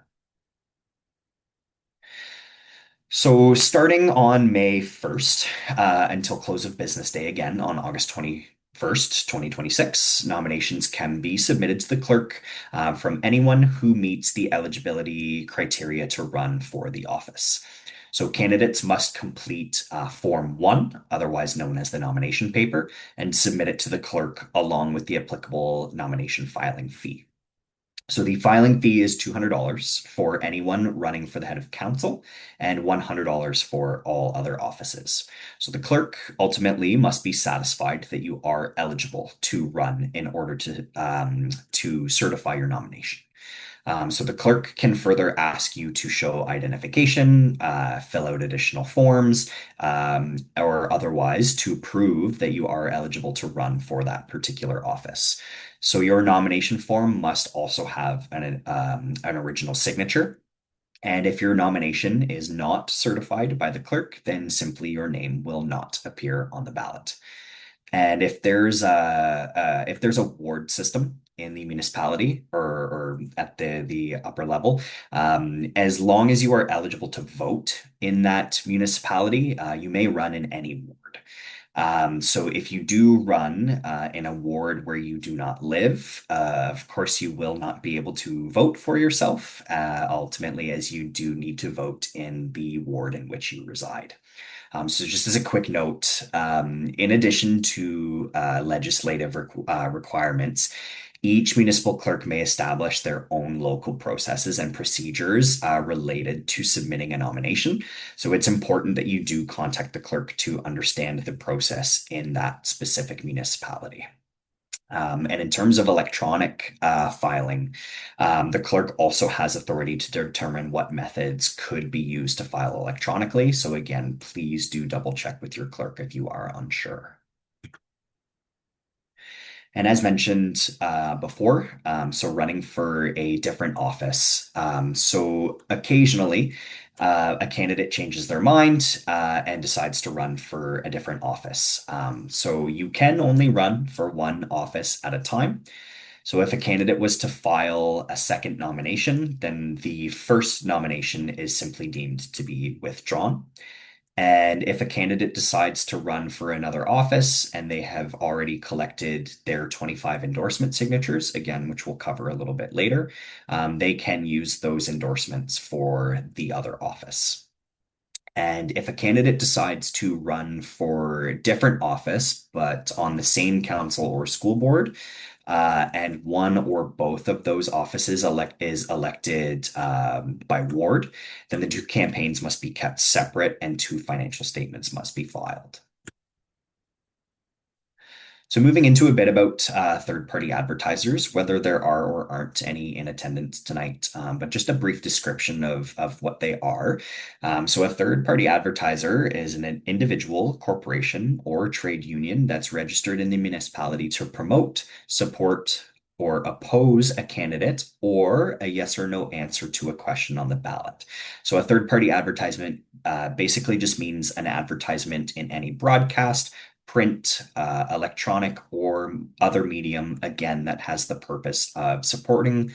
So starting on May 1st until close of business day again on August 21st, 2026, nominations can be submitted to the clerk from anyone who meets the eligibility criteria to run for the office. So candidates must complete Form 1, otherwise known as the nomination paper, and submit it to the clerk along with the applicable nomination filing fee. So the filing fee is $200 for anyone running for the head of council and $100 for all other offices. So the clerk ultimately must be satisfied that you are eligible to run in order to certify your nomination. So the clerk can further ask you to show identification, fill out additional forms, or otherwise to prove that you are eligible to run for that particular office. So your nomination form must also have an original signature. And if your nomination is not certified by the clerk, then simply your name will not appear on the ballot. And if there's a ward system in the municipality or at the upper level, as long as you are eligible to vote in that municipality, you may run in any ward. So if you do run in a ward where you do not live, of course you will not be able to vote for yourself, ultimately, as you do need to vote in the ward in which you reside. So just as a quick note, in addition to legislative requirements, each municipal clerk may establish their own local processes and procedures related to submitting a nomination. So it's important that you do contact the clerk to understand the process in that specific municipality. And in terms of electronic filing, the clerk also has authority to determine what methods could be used to file electronically. So again, please do double check with your clerk if you are unsure. And as mentioned before, so running for a different office. So occasionally, a candidate changes their mind and decides to run for a different office. So you can only run for one office at a time. So if a candidate was to file a second nomination, then the first nomination is simply deemed to be withdrawn. And if a candidate decides to run for another office and they have already collected their 25 endorsement signatures, again, which we'll cover a little bit later, they can use those endorsements for the other office. And if a candidate decides to run for a different office, but on the same council or school board, and one or both of those offices is elected by ward, then the two campaigns must be kept separate and two financial statements must be filed. So moving into a bit about third-party advertisers, whether there are or aren't any in attendance tonight, but just a brief description of what they are. So a third-party advertiser is an individual, corporation, or trade union that's registered in the municipality to promote, support, or oppose a candidate or a yes or no answer to a question on the ballot. So a third-party advertisement basically just means an advertisement in any broadcast, print, electronic, or other medium, again, that has the purpose of supporting,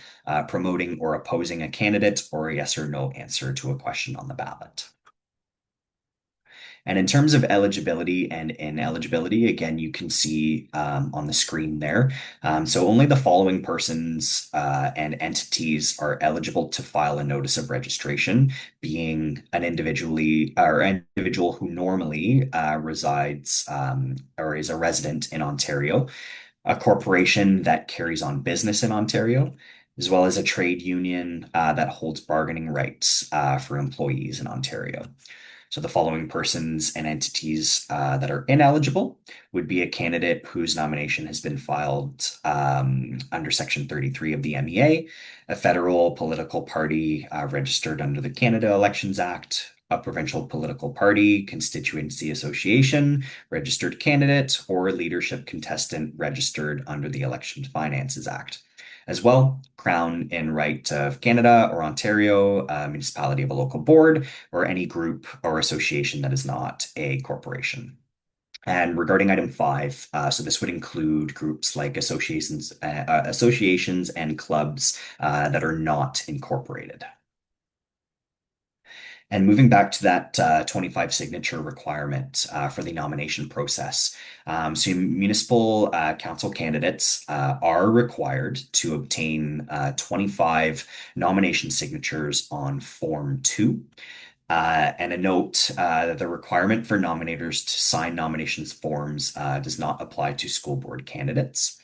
promoting, or opposing a candidate or a yes or no answer to a question on the ballot. And in terms of eligibility and ineligibility, again, you can see on the screen there. So only the following persons and entities are eligible to file a notice of registration, being an individual who normally resides or is a resident in Ontario, a corporation that carries on business in Ontario, as well as a trade union that holds bargaining rights for employees in Ontario. So the following persons and entities that are ineligible would be a candidate whose nomination has been filed under Section 33 of the MEA, a federal political party registered under the Canada Elections Act, a provincial political party, constituency association, registered candidate, or leadership contestant registered under the Election Finances Act. As well, Crown in right of Canada or Ontario, a municipality of a local board, or any group or association that is not a corporation. And regarding item 5, so this would include groups like associations and clubs that are not incorporated. And moving back to that 25 signature requirement for the nomination process. So municipal council candidates are required to obtain 25 nomination signatures on Form 2. And a note that the requirement for nominators to sign nominations forms does not apply to school board candidates.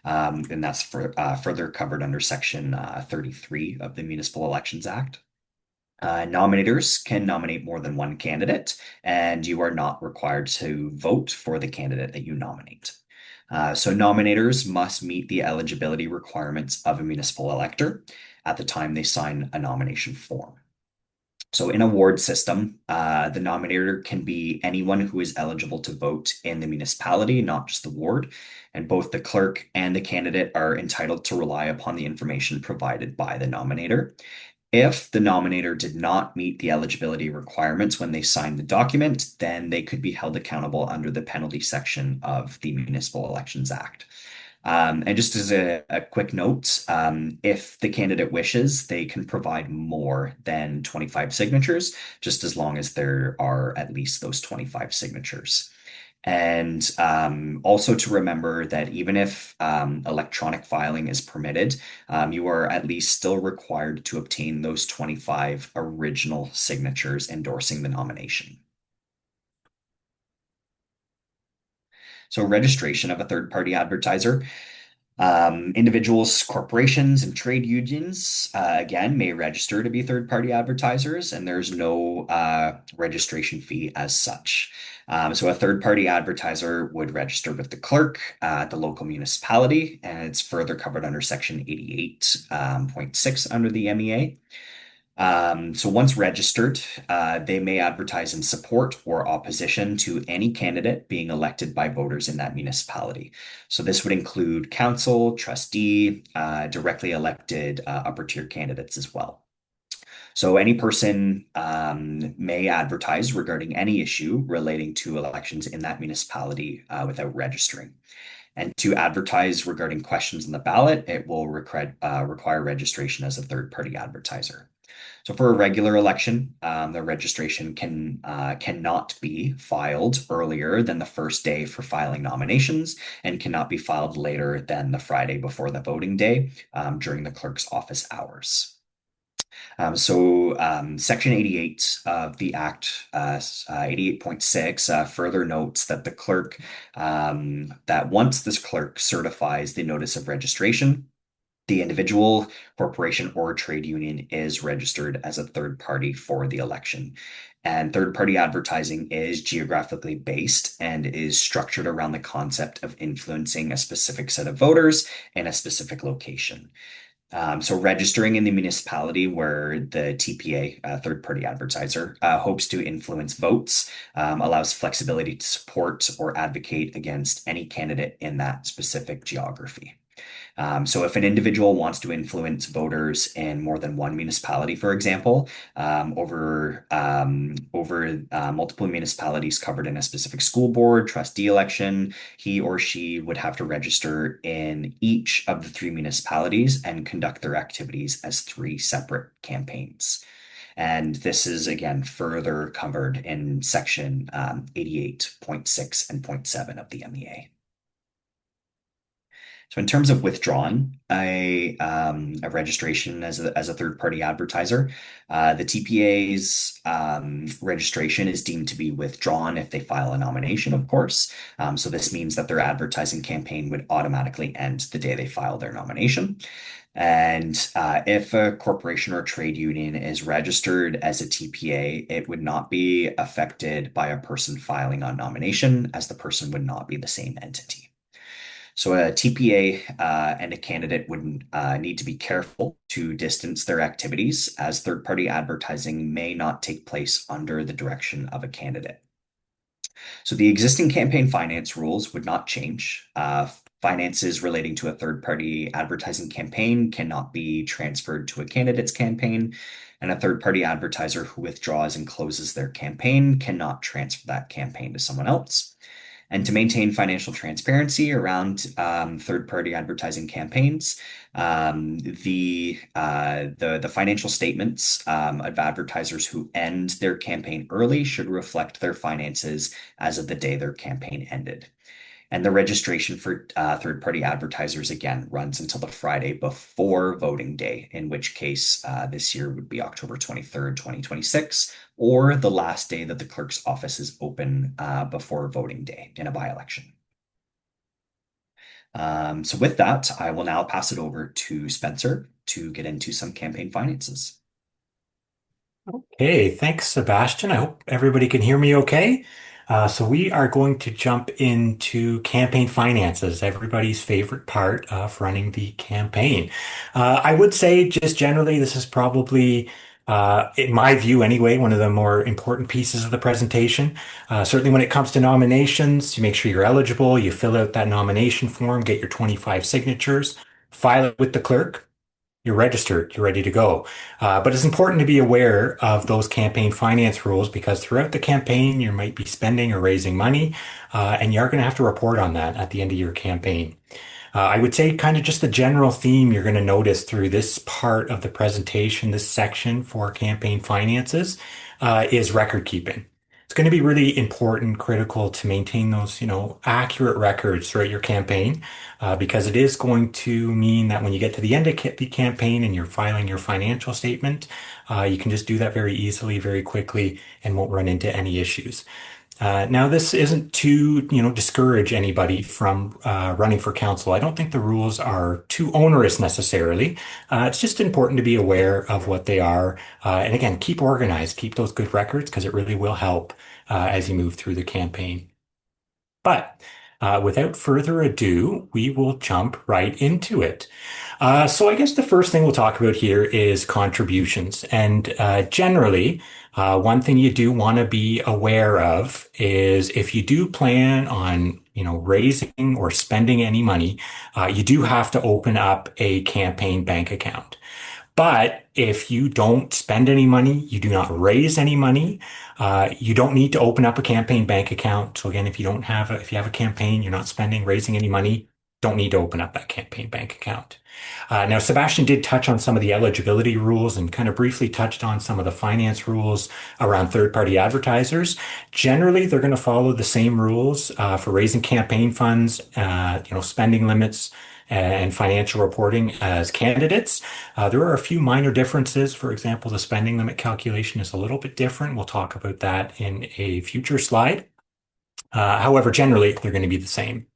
And that's further covered under Section 33 of the Municipal Elections Act. Nominators can nominate more than one candidate, and you are not required to vote for the candidate that you nominate. So nominators must meet the eligibility requirements of a municipal elector. at the time they sign a nomination form. So in a ward system, the nominator can be anyone who is eligible to vote in the municipality, not just the ward. And both the clerk and the candidate are entitled to rely upon the information provided by the nominator. If the nominator did not meet the eligibility requirements when they signed the document, then they could be held accountable under the penalty section of the Municipal Elections Act. And just as a quick note, if the candidate wishes, they can provide more than 25 signatures, just as long as there are at least those 25 signatures. And also to remember that even if electronic filing is permitted, you are at least still required to obtain those 25 original signatures endorsing the nomination. So registration of a third-party advertiser. Individuals, corporations, and trade unions, again, may register to be third-party advertisers, and there's no registration fee as such. So a third-party advertiser would register with the clerk at the local municipality, and it's further covered under Section 88.6 under the MEA. So once registered, they may advertise in support or opposition to any candidate being elected by voters in that municipality. So this would include council, trustee, directly elected upper tier candidates as well. So any person may advertise regarding any issue relating to elections in that municipality without registering. And to advertise regarding questions on the ballot, it will require registration as a third-party advertiser. So for a regular election, the registration cannot be filed earlier than the first day for filing nominations and cannot be filed later than the Friday before the voting day during the clerk's office hours. Section 88 of the Act, 88.6, further notes that the clerk, that once this clerk certifies the notice of registration, the individual, corporation, or trade union is registered as a third party for the election. And third party advertising is geographically based and is structured around the concept of influencing a specific set of voters in a specific location. So registering in the municipality where the TPA, third-party advertiser, hopes to influence votes, allows flexibility to support or advocate against any candidate in that specific geography. So if an individual wants to influence voters in more than one municipality, for example, over multiple municipalities covered in a specific school board, trustee election, he or she would have to register in each of the three municipalities and conduct their activities as three separate campaigns. And this is, again, further covered in Section 88.6 and .7 of the MEA. So in terms of withdrawn a registration as a third-party advertiser, the TPA's registration is deemed to be withdrawn if they file a nomination, of course. So this means that their advertising campaign would automatically end the day they file their nomination. And if a corporation or trade union is registered as a TPA, it would not be affected by a person filing on nomination, as the person would not be the same entity. So a TPA and a candidate would need to be careful to distance their activities, as third-party advertising may not take place under the direction of a candidate. So the existing campaign finance rules would not change. Finances relating to a third-party advertising campaign cannot be transferred to a candidate's campaign, and a third-party advertiser who withdraws and closes their campaign cannot transfer that campaign to someone else. And to maintain financial transparency around third-party advertising campaigns, the financial statements of advertisers who end their campaign early should reflect their finances as of the day their campaign ended. And the registration for third-party advertisers, again, runs until the Friday before voting day, in which case this year would be October 23rd, 2026, or the last day that the clerk's office is open before voting day in a by-election. So with that, I will now pass it over to Spencer to get into some campaign finances. Okay, thanks, Sebastian. I hope everybody can hear me okay. So we are going to jump into campaign finances, everybody's favorite part of running the campaign. I would say just generally, this is probably, in my view anyway, one of the more important pieces of the presentation. Certainly when it comes to nominations, you make sure you're eligible, you fill out that nomination form, get your 25 signatures, file it with the clerk. You're registered, you're ready to go. But it's important to be aware of those campaign finance rules because throughout the campaign, you might be spending or raising money, and you are going to have to report on that at the end of your campaign. I would say kind of just the general theme you're going to notice through this part of the presentation, this section for campaign finances, is record keeping. It's going to be really important, critical to maintain those, accurate records throughout your campaign, because it is going to mean that when you get to the end of the campaign and you're filing your financial statement, you can just do that very easily, very quickly, and won't run into any issues. Now, this isn't to, discourage anybody from running for council. I don't think the rules are too onerous necessarily. It's just important to be aware of what they are. And again, keep organized, keep those good records because it really will help as you move through the campaign. But without further ado, we will jump right into it. So I guess the first thing we'll talk about here is contributions. And generally, one thing you do want to be aware of is if you do plan on, raising or spending any money, you do have to open up a campaign bank account. But if you don't spend any money, you do not raise any money, you don't need to open up a campaign bank account. So again, if you have a campaign, you're not spending, raising any money, don't need to open up that campaign bank account. Now, Sebastian did touch on some of the eligibility rules and kind of briefly touched on some of the finance rules around third-party advertisers. Generally, they're going to follow the same rules for raising campaign funds, spending limits, and financial reporting as candidates. There are a few minor differences. For example, the spending limit calculation is a little bit different. We'll talk about that in a future slide. However, generally, they're going to be the same.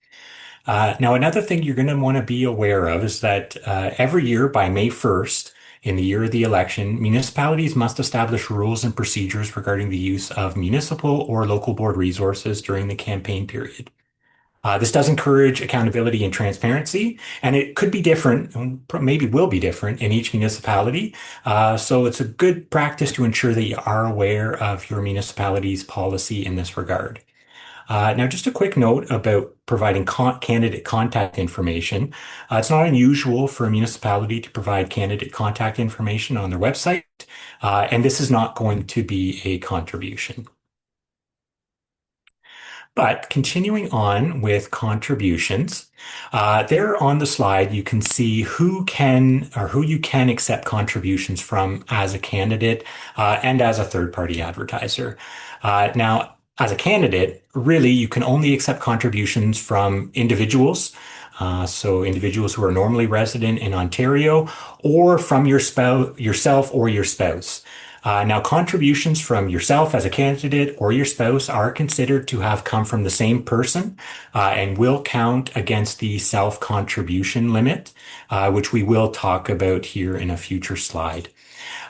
Now, another thing you're going to want to be aware of is that every year by May 1st, in the year of the election, municipalities must establish rules and procedures regarding the use of municipal or local board resources during the campaign period. This does encourage accountability and transparency, and it could be different, maybe will be different in each municipality. So it's a good practice to ensure that you are aware of your municipality's policy in this regard. Now, just a quick note about providing candidate contact information. It's not unusual for a municipality to provide candidate contact information on their website, and this is not going to be a contribution. But continuing on with contributions, there on the slide, you can see who you can accept contributions from as a candidate and as a third-party advertiser. Now, as a candidate, really, you can only accept contributions from individuals. So individuals who are normally resident in Ontario or from yourself or your spouse. Now, contributions from yourself as a candidate or your spouse are considered to have come from the same person and will count against the self-contribution limit, which we will talk about here in a future slide.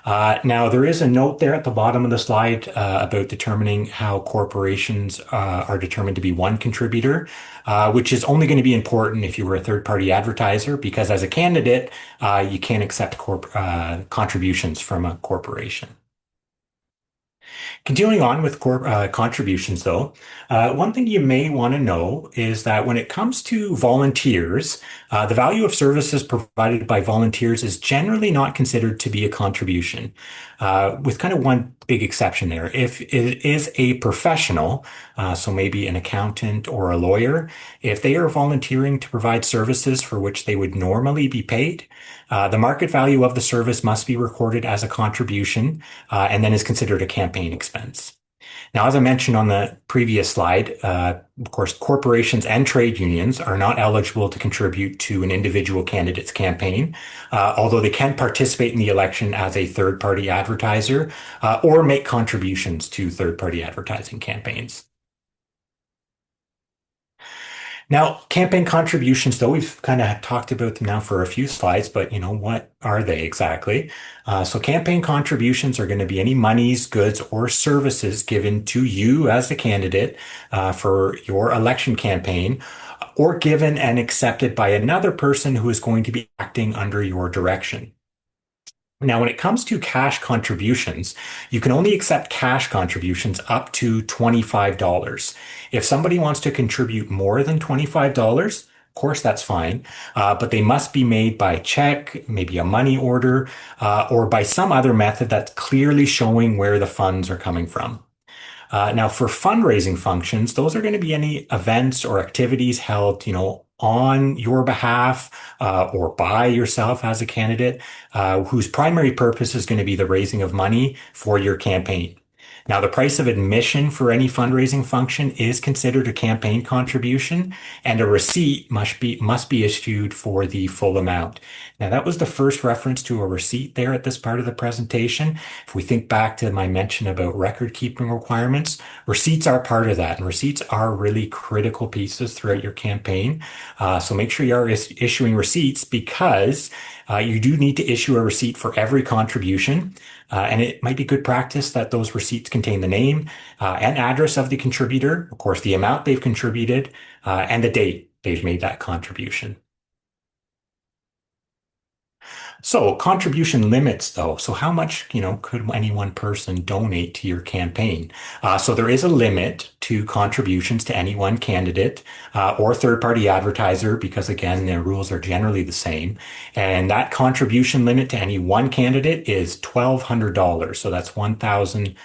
Now, there is a note there at the bottom of the slide about determining how corporations are determined to be one contributor, which is only going to be important if you were a third-party advertiser, because as a candidate, you can't accept contributions from a corporation. Continuing on with contributions, though, one thing you may want to know is that when it comes to volunteers, the value of services provided by volunteers is generally not considered to be a contribution, with kind of one big exception there. If it is a professional, so maybe an accountant or a lawyer, if they are volunteering to provide services for which they would normally be paid, the market value of the service must be recorded as a contribution and then is considered a campaign expense. Now, as I mentioned on the previous slide, of course, corporations and trade unions are not eligible to contribute to an individual candidate's campaign, although they can participate in the election as a third-party advertiser or make contributions to third-party advertising campaigns. Now, campaign contributions, though, we've kind of talked about them now for a few slides, but what are they exactly? So campaign contributions are going to be any monies, goods, or services given to you as the candidate for your election campaign, or given and accepted by another person who is going to be acting under your direction. Now, when it comes to cash contributions, you can only accept cash contributions up to $25. If somebody wants to contribute more than $25, of course, that's fine, but they must be made by check, maybe a money order, or by some other method that's clearly showing where the funds are coming from. Now, for fundraising functions, those are going to be any events or activities held, on your behalf or by yourself as a candidate, whose primary purpose is going to be the raising of money for your campaign. Now, the price of admission for any fundraising function is considered a campaign contribution, and a receipt must be issued for the full amount. Now, that was the first reference to a receipt there at this part of the presentation. If we think back to my mention about record keeping requirements, receipts are part of that, and receipts are really critical pieces throughout your campaign. So make sure you are issuing receipts, because you do need to issue a receipt for every contribution. And it might be good practice that those receipts contain the name and address of the contributor, of course, the amount they've contributed, and the date they've made that contribution. So contribution limits, though. So how much, could any one person donate to your campaign? So there is a limit to contributions to any one candidate or third-party advertiser, because again, the rules are generally the same. And that contribution limit to any one candidate is $1,200. So that's $1,200.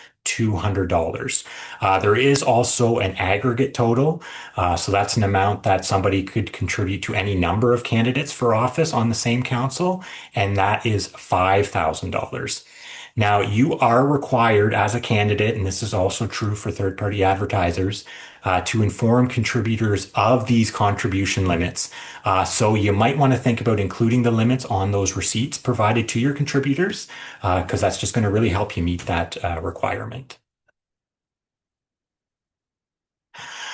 There is also an aggregate total. So that's an amount that somebody could contribute to any number of candidates for office on the same council, and that is $5,000. Now, you are required as a candidate, and this is also true for third-party advertisers, to inform contributors of these contribution limits. So you might want to think about including the limits on those receipts provided to your contributors, because that's just going to really help you meet that requirement.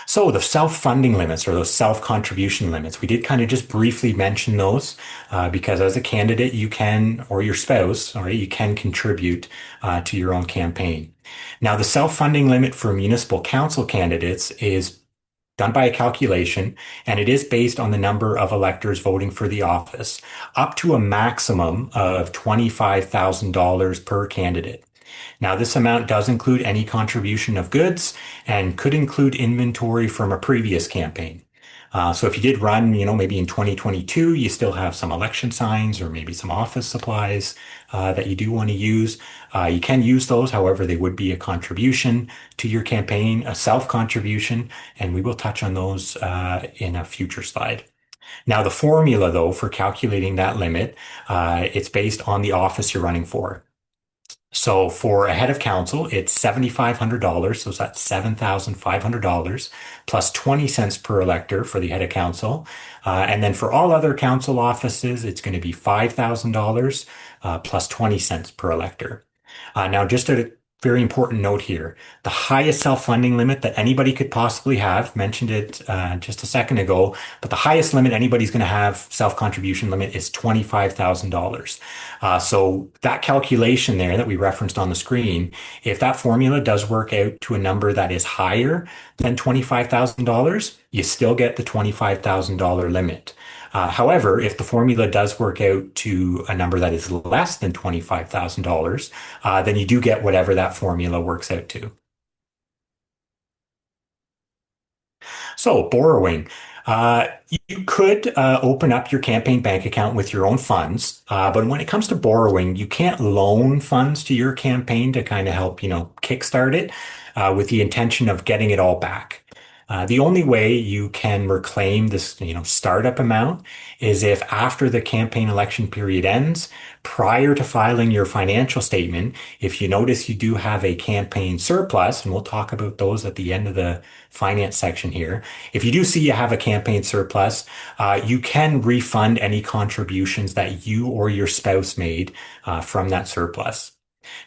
So the self-funding limits, or those self-contribution limits, we did kind of just briefly mention those because as a candidate, you can, or your spouse, or you can contribute to your own campaign. Now, the self-funding limit for municipal council candidates is done by a calculation, and it is based on the number of electors voting for the office, up to a maximum of $25,000 per candidate. Now, this amount does include any contribution of goods and could include inventory from a previous campaign. So if you did run, maybe in 2022, you still have some election signs or maybe some office supplies that you do want to use. You can use those. However, they would be a contribution to your campaign, a self-contribution, and we will touch on those in a future slide. Now, the formula, though, for calculating that limit, it's based on the office you're running for. So for a head of council, it's $7,500. So that's $7,500 plus 20 cents per elector for the head of council. And then for all other council offices, it's going to be $5,000 plus 20 cents per elector. Now, just a very important note here. The highest self-funding limit that anybody could possibly have, mentioned it just a second ago, but the highest limit anybody's going to have, self-contribution limit, is $25,000. So that calculation there that we referenced on the screen, if that formula does work out to a number that is higher than $25,000, you still get the $25,000 limit. However, if the formula does work out to a number that is less than $25,000, then you do get whatever that formula works out to. So borrowing. You could open up your campaign bank account with your own funds, but when it comes to borrowing, you can't loan funds to your campaign to kind of help, kickstart it with the intention of getting it all back. The only way you can reclaim this, startup amount is if after the campaign election period ends, prior to filing your financial statement, if you notice you do have a campaign surplus, and we'll talk about those at the end of the finance section here. If you do see you have a campaign surplus, you can refund any contributions that you or your spouse made from that surplus.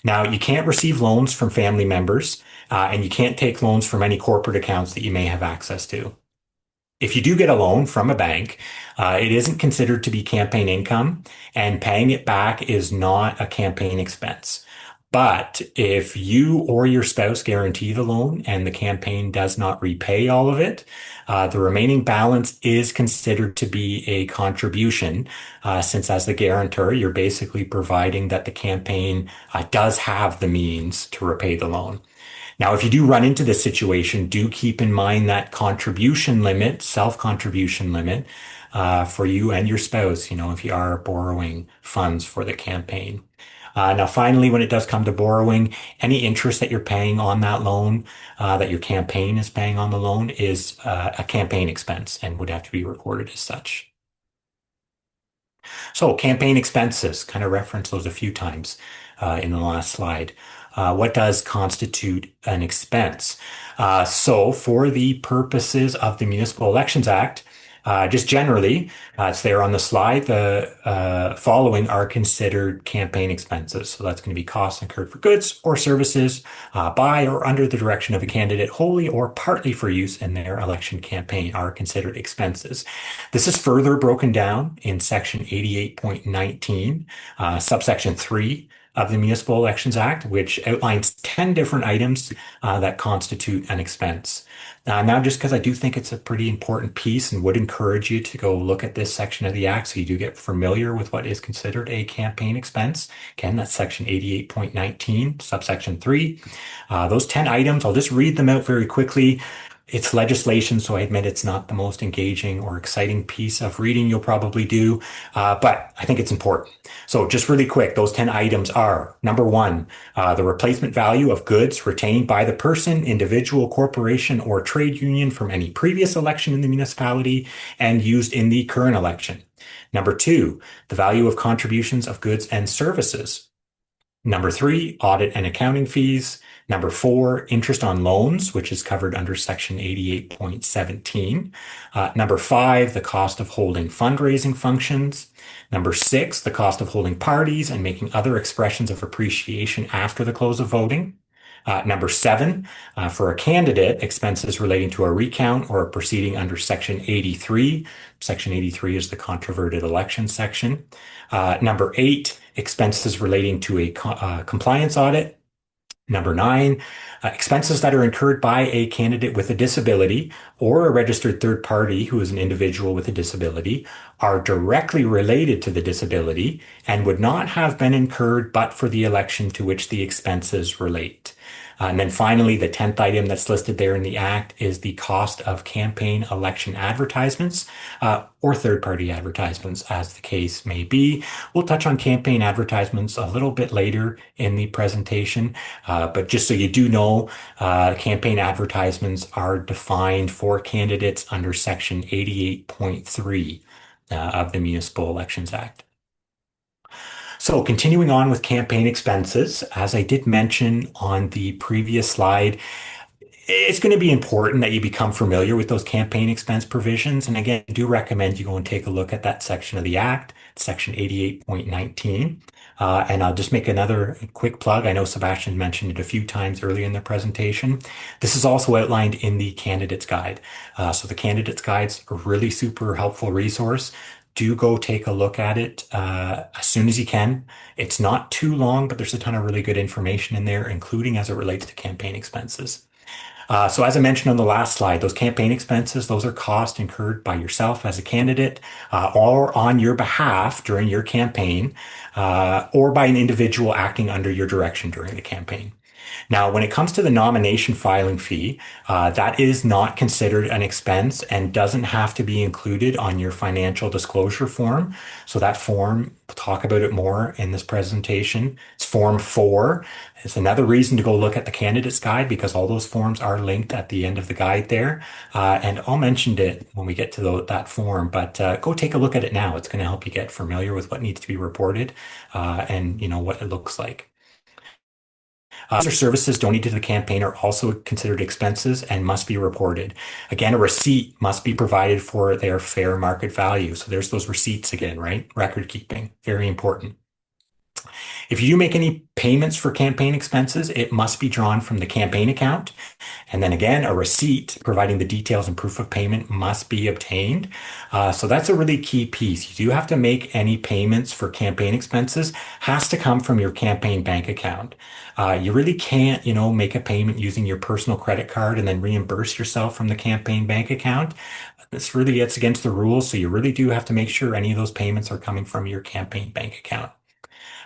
Now, you can't receive loans from family members, and you can't take loans from any corporate accounts that you may have access to. if you do get a loan from a bank, it isn't considered to be campaign income, and paying it back is not a campaign expense. But if you or your spouse guarantee the loan and the campaign does not repay all of it, the remaining balance is considered to be a contribution, since as the guarantor, you're basically providing that the campaign does have the means to repay the loan. Now, if you do run into this situation, do keep in mind that contribution limit, self-contribution limit, for you and your spouse, if you are borrowing funds for the campaign. Now, finally, when it does come to borrowing, any interest that you're paying on that loan, that your campaign is paying on the loan, is a campaign expense and would have to be recorded as such. So campaign expenses, kind of referenced those a few times in the last slide. What does constitute an expense? So for the purposes of the Municipal Elections Act, just generally, it's there on the slide, the following are considered campaign expenses. So that's going to be costs incurred for goods or services by or under the direction of a candidate wholly or partly for use in their election campaign are considered expenses. This is further broken down in section 88.19, subsection 3 of the Municipal Elections Act, which outlines 10 different items that constitute an expense. Now, just because I do think it's a pretty important piece and would encourage you to go look at this section of the Act so you do get familiar with what is considered a campaign expense. Again, that's section 88.19, subsection 3. Those 10 items, I'll just read them out very quickly. It's legislation, so I admit it's not the most engaging or exciting piece of reading you'll probably do, but I think it's important. So just really quick, those 10 items are, number 1, the replacement value of goods retained by the person, individual, corporation, or trade union from any previous election in the municipality and used in the current election. Number 2, the value of contributions of goods and services. Number 3, audit and accounting fees. Number 4, interest on loans, which is covered under section 88.17. Number 5, the cost of holding fundraising functions. Number 6, the cost of holding parties and making other expressions of appreciation after the close of voting. Number 7, for a candidate, expenses relating to a recount or a proceeding under section 83. Section 83 is the controverted election section. Number 8, expenses relating to a compliance audit. Number 9, expenses that are incurred by a candidate with a disability or a registered third party who is an individual with a disability are directly related to the disability and would not have been incurred but for the election to which the expenses relate. And then finally, the 10th item that's listed there in the Act is the cost of campaign election advertisements or third-party advertisements, as the case may be. We'll touch on campaign advertisements a little bit later in the presentation, but just so you do know, campaign advertisements are defined for candidates under Section 88.3 of the Municipal Elections Act. So continuing on with campaign expenses, as I did mention on the previous slide, it's going to be important that you become familiar with those campaign expense provisions. And again, I do recommend you go and take a look at that section of the Act, section 88.19. And I'll just make another quick plug. I know Sebastian mentioned it a few times earlier in the presentation. This is also outlined in the Candidate's Guide. So the Candidate's Guide's a really super helpful resource. Do go take a look at it as soon as you can. It's not too long, but there's a ton of really good information in there, including as it relates to campaign expenses. So as I mentioned on the last slide, those campaign expenses, those are costs incurred by yourself as a candidate or on your behalf during your campaign or by an individual acting under your direction during the campaign. Now, when it comes to the nomination filing fee, that is not considered an expense and doesn't have to be included on your financial disclosure form. So that form, we'll talk about it more in this presentation. It's Form 4. It's another reason to go look at the Candidate's Guide because all those forms are linked at the end of the guide there. And I'll mention it when we get to that form, but go take a look at it now. It's going to help you get familiar with what needs to be reported and what it looks like. Other services donated to the campaign are also considered expenses and must be reported. Again, a receipt must be provided for their fair market value. So there's those receipts again, right? Record keeping, very important. If you do make any payments for campaign expenses, it must be drawn from the campaign account. And then again, a receipt providing the details and proof of payment must be obtained. So that's a really key piece. You do have to make any payments for campaign expenses, has to come from your campaign bank account. You really can't, make a payment using your personal credit card and then reimburse yourself from the campaign bank account. It's against the rules. So you really do have to make sure any of those payments are coming from your campaign bank account.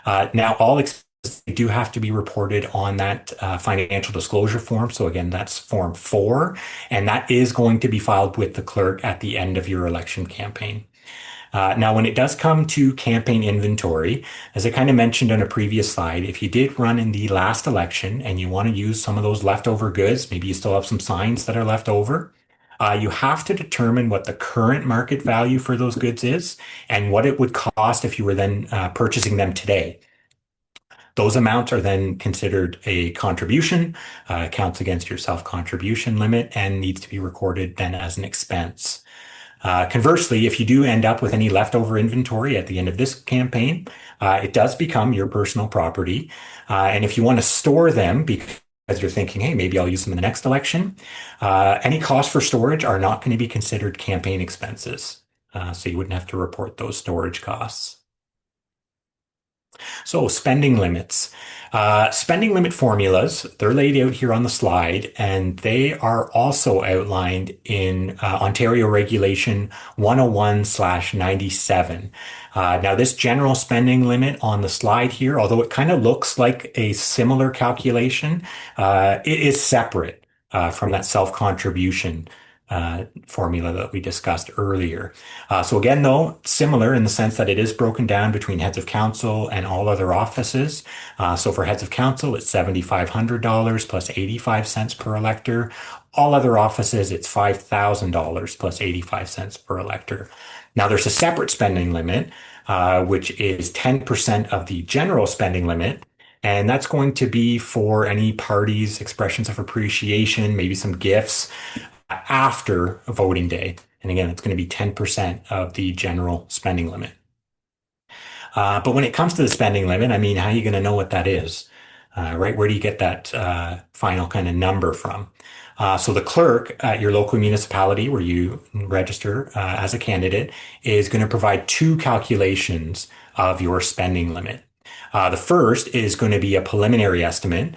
Now, all expenses do have to be reported on that financial disclosure form. So again, that's Form 4, and that is going to be filed with the clerk at the end of your election campaign. Now, when it does come to campaign inventory, as I kind of mentioned on a previous slide, if you did run in the last election and you want to use some of those leftover goods, maybe you still have some signs that are left over, you have to determine what the current market value for those goods is and what it would cost if you were then purchasing them today. Those amounts are then considered a contribution, counts against your self-contribution limit, and needs to be recorded then as an expense. Conversely, if you do end up with any leftover inventory at the end of this campaign, it does become your personal property. And if you want to store them because you're thinking, hey, maybe I'll use them in the next election, any costs for storage are not going to be considered campaign expenses. So you wouldn't have to report those storage costs. So spending limits. Spending limit formulas, they're laid out here on the slide, and they are also outlined in Ontario Regulation 101/97. Now, this general spending limit on the slide here, although it kind of looks like a similar calculation, it is separate from that self-contribution formula that we discussed earlier. So again, though, similar in the sense that it is broken down between heads of council and all other offices. So for heads of council, it's $7,500 plus 85 cents per elector. All other offices, it's $5,000 plus 85 cents per elector. Now there's a separate spending limit, which is 10% of the general spending limit. And that's going to be for any parties, expressions of appreciation, maybe some gifts after voting day. And again, it's going to be 10% of the general spending limit. But when it comes to the spending limit, I mean, how are you going to know what that is? Right? Where do you get that final kind of number from? So the clerk at your local municipality where you register as a candidate is going to provide two calculations of your spending limit. The first is going to be a preliminary estimate,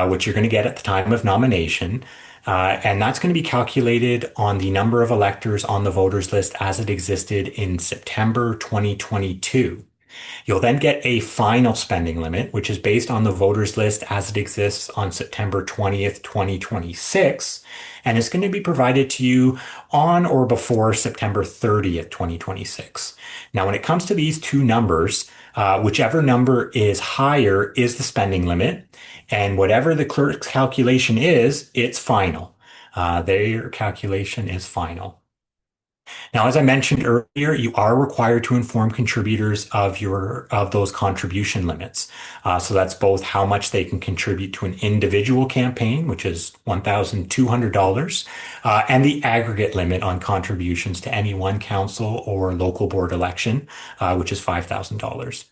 which you're going to get at the time of nomination. And that's going to be calculated on the number of electors on the voters list as it existed in September 2022. You'll then get a final spending limit, which is based on the voters list as it exists on September 20th, 2026. And it's going to be provided to you on or before September 30th, 2026. Now, when it comes to these two numbers, whichever number is higher is the spending limit. And whatever the clerk's calculation is, it's final. Their calculation is final. Now, as I mentioned earlier, you are required to inform contributors of those contribution limits. So that's both how much they can contribute to an individual campaign, which is $1,200, and the aggregate limit on contributions to any one council or local board election, which is $5,000.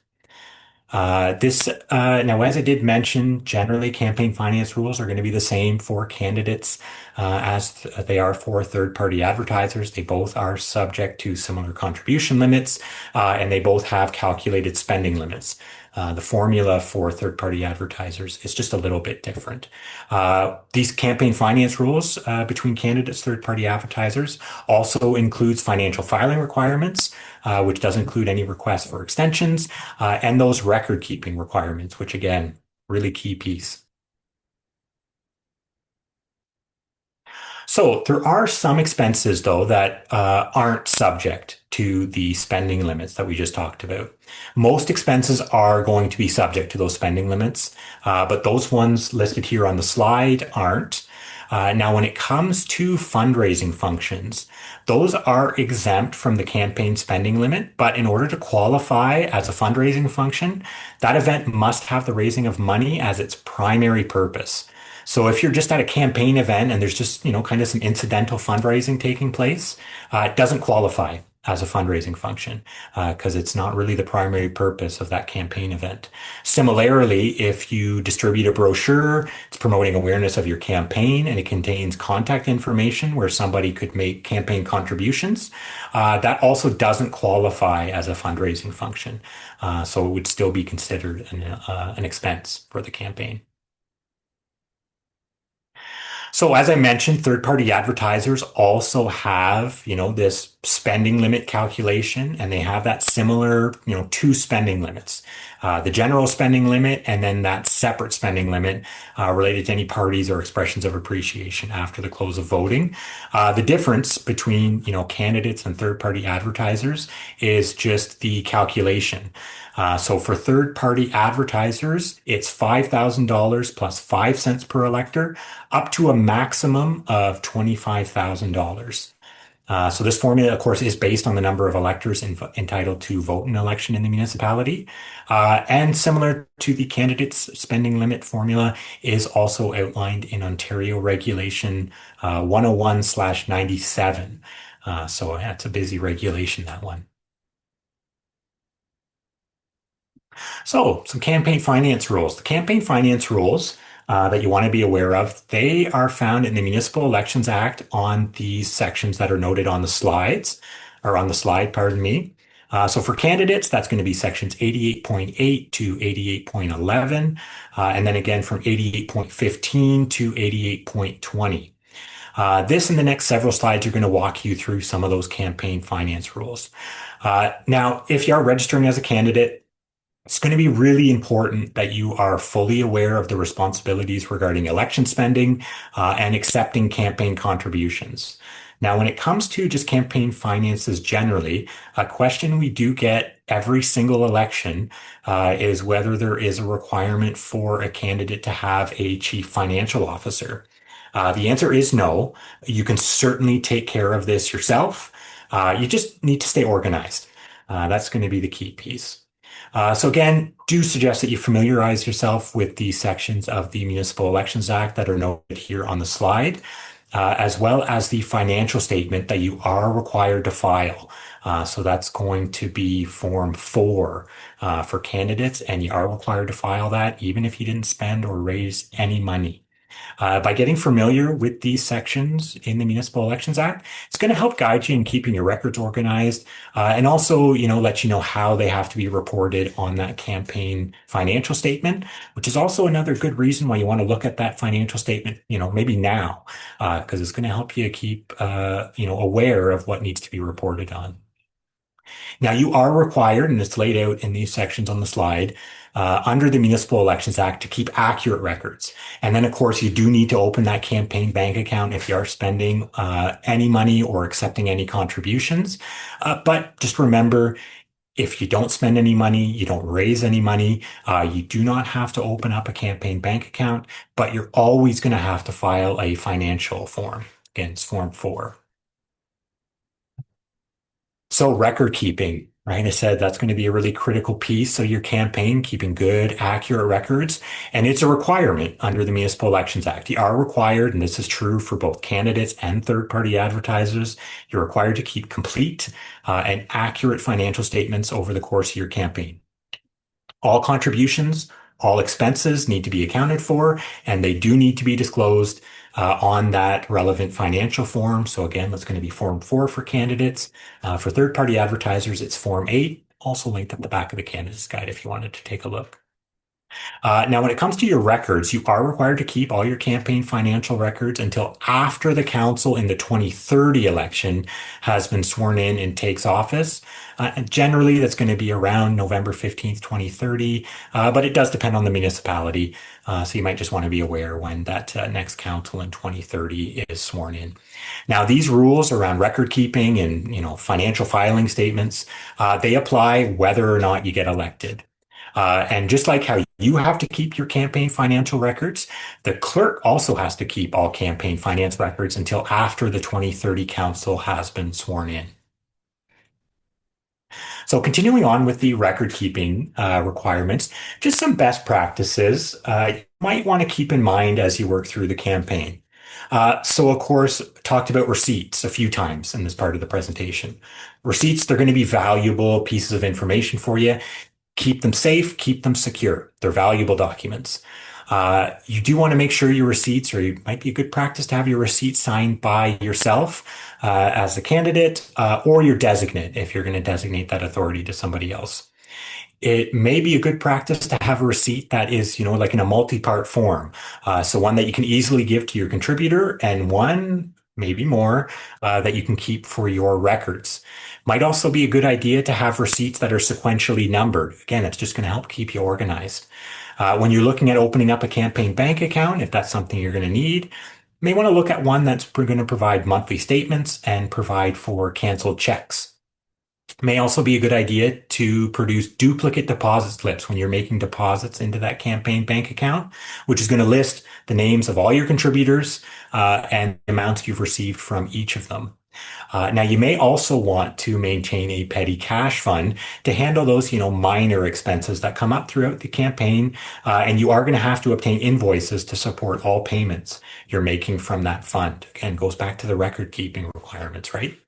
Now, as I did mention, generally campaign finance rules are going to be the same for candidates as they are for third-party advertisers. They both are subject to similar contribution limits, and they both have calculated spending limits. The formula for third-party advertisers is just a little bit different. These campaign finance rules between candidates, third-party advertisers also includes financial filing requirements, which does include any requests for extensions, and those record-keeping requirements, which again, really key piece. So there are some expenses, though, that aren't subject to the spending limits that we just talked about. Most expenses are going to be subject to those spending limits, but those ones listed here on the slide aren't. Now, when it comes to fundraising functions, those are exempt from the campaign spending limit, but in order to qualify as a fundraising function, that event must have the raising of money as its primary purpose. So if you're just at a campaign event and there's just, kind of some incidental fundraising taking place, it doesn't qualify as a fundraising function because it's not really the primary purpose of that campaign event. Similarly, if you distribute a brochure, it's promoting awareness of your campaign and it contains contact information where somebody could make campaign contributions. That also doesn't qualify as a fundraising function. So it would still be considered an expense for the campaign. So as I mentioned, third-party advertisers also have, this spending limit calculation, and they have that similar, two spending limits. The general spending limit and then that separate spending limit related to any parties or expressions of appreciation after the close of voting. The difference between, candidates and third-party advertisers is just the calculation. So for third-party advertisers, it's $5,000 plus 5 cents per elector, up to a maximum of $25,000. So this formula, of course, is based on the number of electors entitled to vote in an election in the municipality. And similar to the candidate's spending limit formula is also outlined in Ontario Regulation 101/97. So that's a busy regulation, that one. So some campaign finance rules. The campaign finance rules that you want to be aware of, they are found in the Municipal Elections Act on these sections that are noted on the slides, or on the slide, pardon me. So for candidates, that's going to be sections 88.8 to 88.11, and then again from 88.15 to 88.20. This and the next several slides are going to walk you through some of those campaign finance rules. Now, if you are registering as a candidate, it's going to be really important that you are fully aware of the responsibilities regarding election spending and accepting campaign contributions. Now, when it comes to just campaign finances generally, a question we do get every single election is whether there is a requirement for a candidate to have a chief financial officer. The answer is no. You can certainly take care of this yourself. You just need to stay organized. That's going to be the key piece. So again, do suggest that you familiarize yourself with the sections of the Municipal Elections Act that are noted here on the slide, as well as the financial statement that you are required to file. So that's going to be Form 4 for candidates, and you are required to file that even if you didn't spend or raise any money. By getting familiar with these sections in the Municipal Elections Act, it's going to help guide you in keeping your records organized, and also, let you know how they have to be reported on that campaign financial statement, which is also another good reason why you want to look at that financial statement, maybe now, because it's going to help you keep, aware of what needs to be reported on. Now, you are required, and it's laid out in these sections on the slide, under the Municipal Elections Act to keep accurate records. And then, of course, you do need to open that campaign bank account if you are spending any money or accepting any contributions. But just remember, if you don't spend any money, you don't raise any money, you do not have to open up a campaign bank account, but you're always going to have to file a financial form. Again, it's Form 4. So record keeping, right? I said that's going to be a really critical piece of your campaign, keeping good, accurate records. And it's a requirement under the Municipal Elections Act. You are required, and this is true for both candidates and third-party advertisers, you're required to keep complete and accurate financial statements over the course of your campaign. All contributions, all expenses need to be accounted for, and they do need to be disclosed on that relevant financial form. So again, that's going to be Form 4 for candidates. For third-party advertisers, it's Form 8, also linked at the back of the candidate's guide if you wanted to take a look. Now, when it comes to your records, you are required to keep all your campaign financial records until after the council in the 2030 election has been sworn in and takes office. And generally, that's going to be around November 15th, 2030, but it does depend on the municipality. So you might just want to be aware when that next council in 2030 is sworn in. Now, these rules around record keeping and financial filing statements, they apply whether or not you get elected. And just like how you have to keep your campaign financial records, the clerk also has to keep all campaign finance records until after the 2030 council has been sworn in. So continuing on with the record keeping requirements, just some best practices you might want to keep in mind as you work through the campaign. So of course, talked about receipts a few times in this part of the presentation. Receipts, they're going to be valuable pieces of information for you. Keep them safe, keep them secure. They're valuable documents. You do want to make sure your receipts, or it might be a good practice to have your receipts signed by yourself as the candidate or your designate if you're going to designate that authority to somebody else. It may be a good practice to have a receipt that is, like in a multi-part form. So one that you can easily give to your contributor and one, maybe more, that you can keep for your records. Might also be a good idea to have receipts that are sequentially numbered. Again, it's just going to help keep you organized. When you're looking at opening up a campaign bank account, if that's something you're going to need, you may want to look at one that's going to provide monthly statements and provide for canceled checks. May also be a good idea to produce duplicate deposit slips when you're making deposits into that campaign bank account, which is going to list the names of all your contributors and the amounts you've received from each of them. Now, you may also want to maintain a petty cash fund to handle those, minor expenses that come up throughout the campaign, and you are going to have to obtain invoices to support all payments you're making from that fund. Again, goes back to the record keeping requirements, right?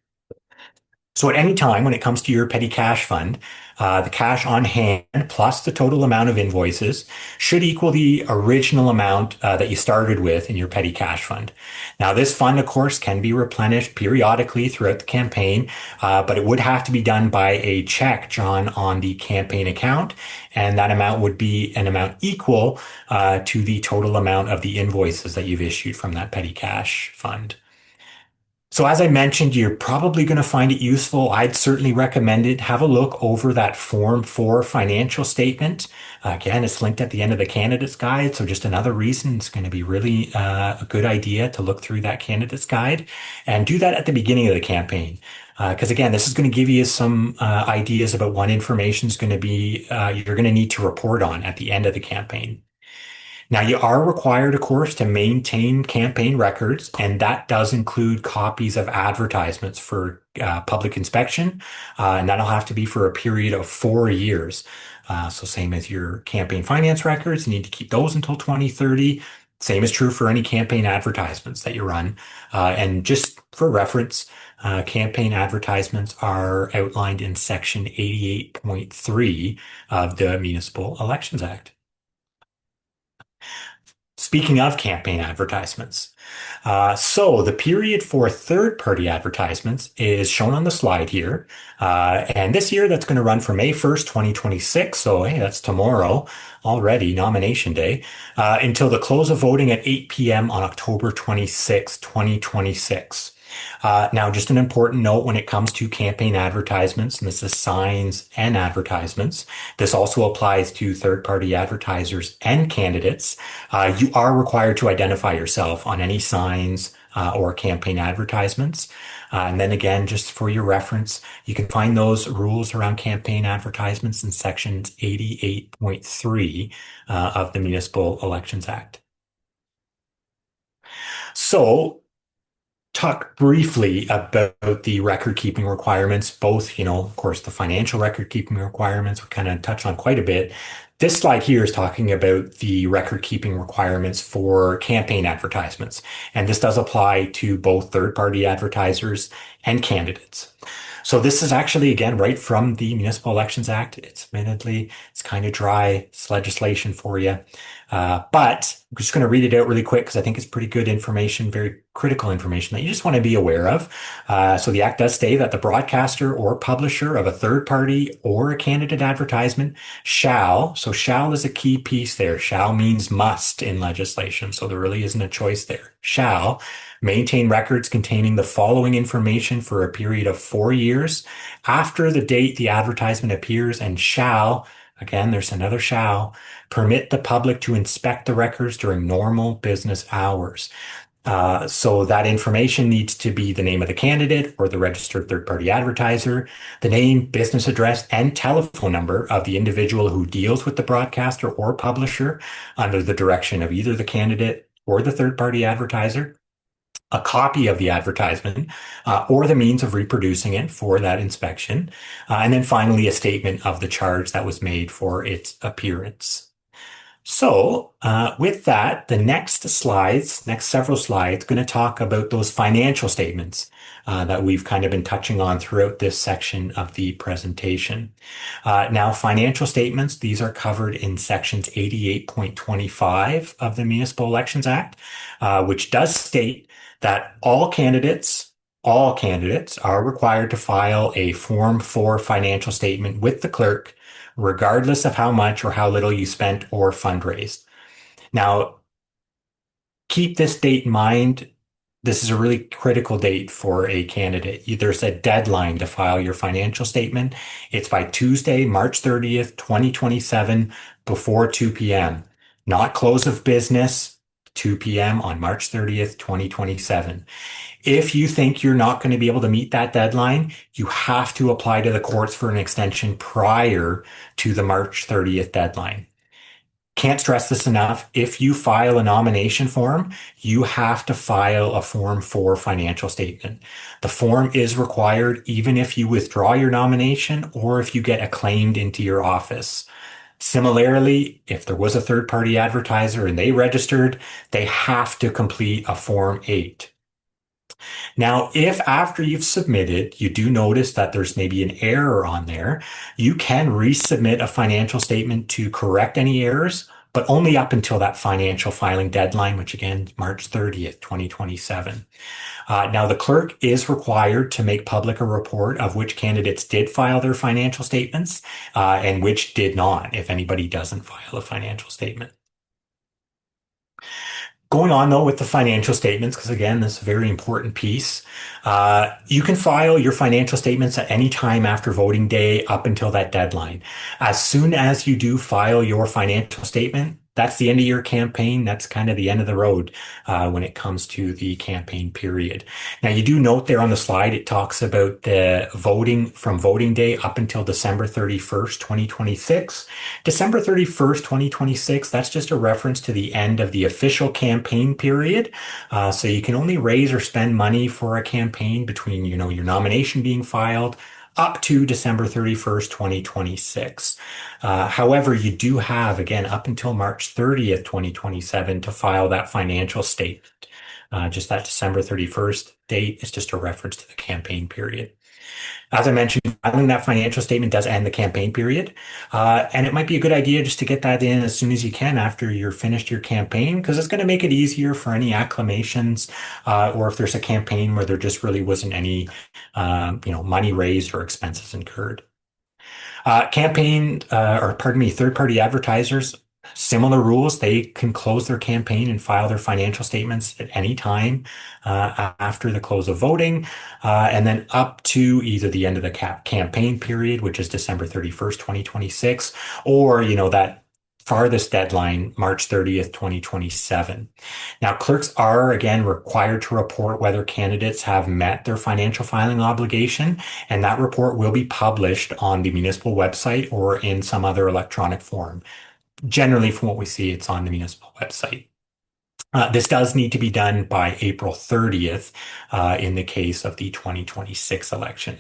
So at any time when it comes to your petty cash fund, the cash on hand plus the total amount of invoices should equal the original amount that you started with in your petty cash fund. Now, this fund, of course, can be replenished periodically throughout the campaign, but it would have to be done by a check drawn on the campaign account, and that amount would be an amount equal to the total amount of the invoices that you've issued from that petty cash fund. So as I mentioned, you're probably going to find it useful. I'd certainly recommend it. Have a look over that Form 4 financial statement. Again, it's linked at the end of the candidate's guide. So just another reason it's going to be really a good idea to look through that candidate's guide and do that at the beginning of the campaign. Because again, this is going to give you some ideas about what information is going to be you're going to need to report on at the end of the campaign. Now, you are required, of course, to maintain campaign records, and that does include copies of advertisements for public inspection, and that'll have to be for a period of 4 years. So same as your campaign finance records, you need to keep those until 2030. Same is true for any campaign advertisements that you run. And just for reference, campaign advertisements are outlined in Section 88.3 of the Municipal Elections Act. Speaking of campaign advertisements, so the period for third-party advertisements is shown on the slide here. And this year, that's going to run from May 1st, 2026. So, hey, that's tomorrow already, nomination day, until the close of voting at 8 p.m. on October 26, 2026. Now, just an important note when it comes to campaign advertisements, and this is signs and advertisements. This also applies to third-party advertisers and candidates. You are required to identify yourself on any signs or campaign advertisements. And then again, just for your reference, you can find those rules around campaign advertisements in Sections 88.3 of the Municipal Elections Act. So, talk briefly about the record keeping requirements, both, of course, the financial record keeping requirements we kind of touched on quite a bit. This slide here is talking about the record keeping requirements for campaign advertisements. And this does apply to both third-party advertisers and candidates. So this is actually, again, right from the Municipal Elections Act. It's kind of dry. It's legislation for you. But I'm just going to read it out really quick because I think it's pretty good information, very critical information that you just want to be aware of. So the Act does say that the broadcaster or publisher of a third party or a candidate advertisement shall is a key piece there. Shall means must in legislation. So there really isn't a choice there. Shall maintain records containing the following information for a period of 4 years after the date the advertisement appears, and shall, again, there's another shall, permit the public to inspect the records during normal business hours. So that information needs to be the name of the candidate or the registered third-party advertiser, the name, business address, and telephone number of the individual who deals with the broadcaster or publisher under the direction of either the candidate or the third-party advertiser, a copy of the advertisement or the means of reproducing it for that inspection, and then finally a statement of the charge that was made for its appearance. With that, the next several slides, going to talk about those financial statements that we've kind of been touching on throughout this section of the presentation. Now, financial statements, these are covered in sections 88.25 of the Municipal Elections Act, which does state that all candidates are required to file a Form 4 financial statement with the clerk, regardless of how much or how little you spent or fundraised. Now, keep this date in mind. This is a really critical date for a candidate. There's a deadline to file your financial statement. It's by Tuesday, March 30th, 2027, before 2 p.m. Not close of business, 2 p.m. on March 30th, 2027. If you think you're not going to be able to meet that deadline, you have to apply to the courts for an extension prior to the March 30th deadline. Can't stress this enough. If you file a nomination form, you have to file a Form 4 financial statement. The form is required even if you withdraw your nomination or if you get acclaimed into your office. Similarly, if there was a third-party advertiser and they registered, they have to complete a Form 8. Now, if after you've submitted, you do notice that there's maybe an error on there, you can resubmit a financial statement to correct any errors, but only up until that financial filing deadline, which again is March 30th, 2027. Now, the clerk is required to make public a report of which candidates did file their financial statements and which did not, if anybody doesn't file a financial statement. Going on though with the financial statements, because again, this is a very important piece. You can file your financial statements at any time after voting day up until that deadline. As soon as you do file your financial statement, that's the end of your campaign. That's kind of the end of the road when it comes to the campaign period. Now, you do note there on the slide, it talks about the voting from voting day up until December 31st, 2026. December 31st, 2026, that's just a reference to the end of the official campaign period. So you can only raise or spend money for a campaign between, your nomination being filed up to December 31st, 2026. However, you do have, again, up until March 30th, 2027 to file that financial statement. Just that December 31st date is just a reference to the campaign period. As I mentioned, filing that financial statement does end the campaign period. And it might be a good idea just to get that in as soon as you can after you're finished your campaign, because it's going to make it easier for any acclamations or if there's a campaign where there just really wasn't any money raised or expenses incurred. Third-party advertisers, similar rules. They can close their campaign and file their financial statements at any time after the close of voting, and then up to either the end of the campaign period, which is December 31st, 2026, or, that farthest deadline, March 30th, 2027. Now, clerks are, again, required to report whether candidates have met their financial filing obligation, and that report will be published on the municipal website or in some other electronic form. Generally, from what we see, it's on the municipal website. This does need to be done by April 30th in the case of the 2026 election.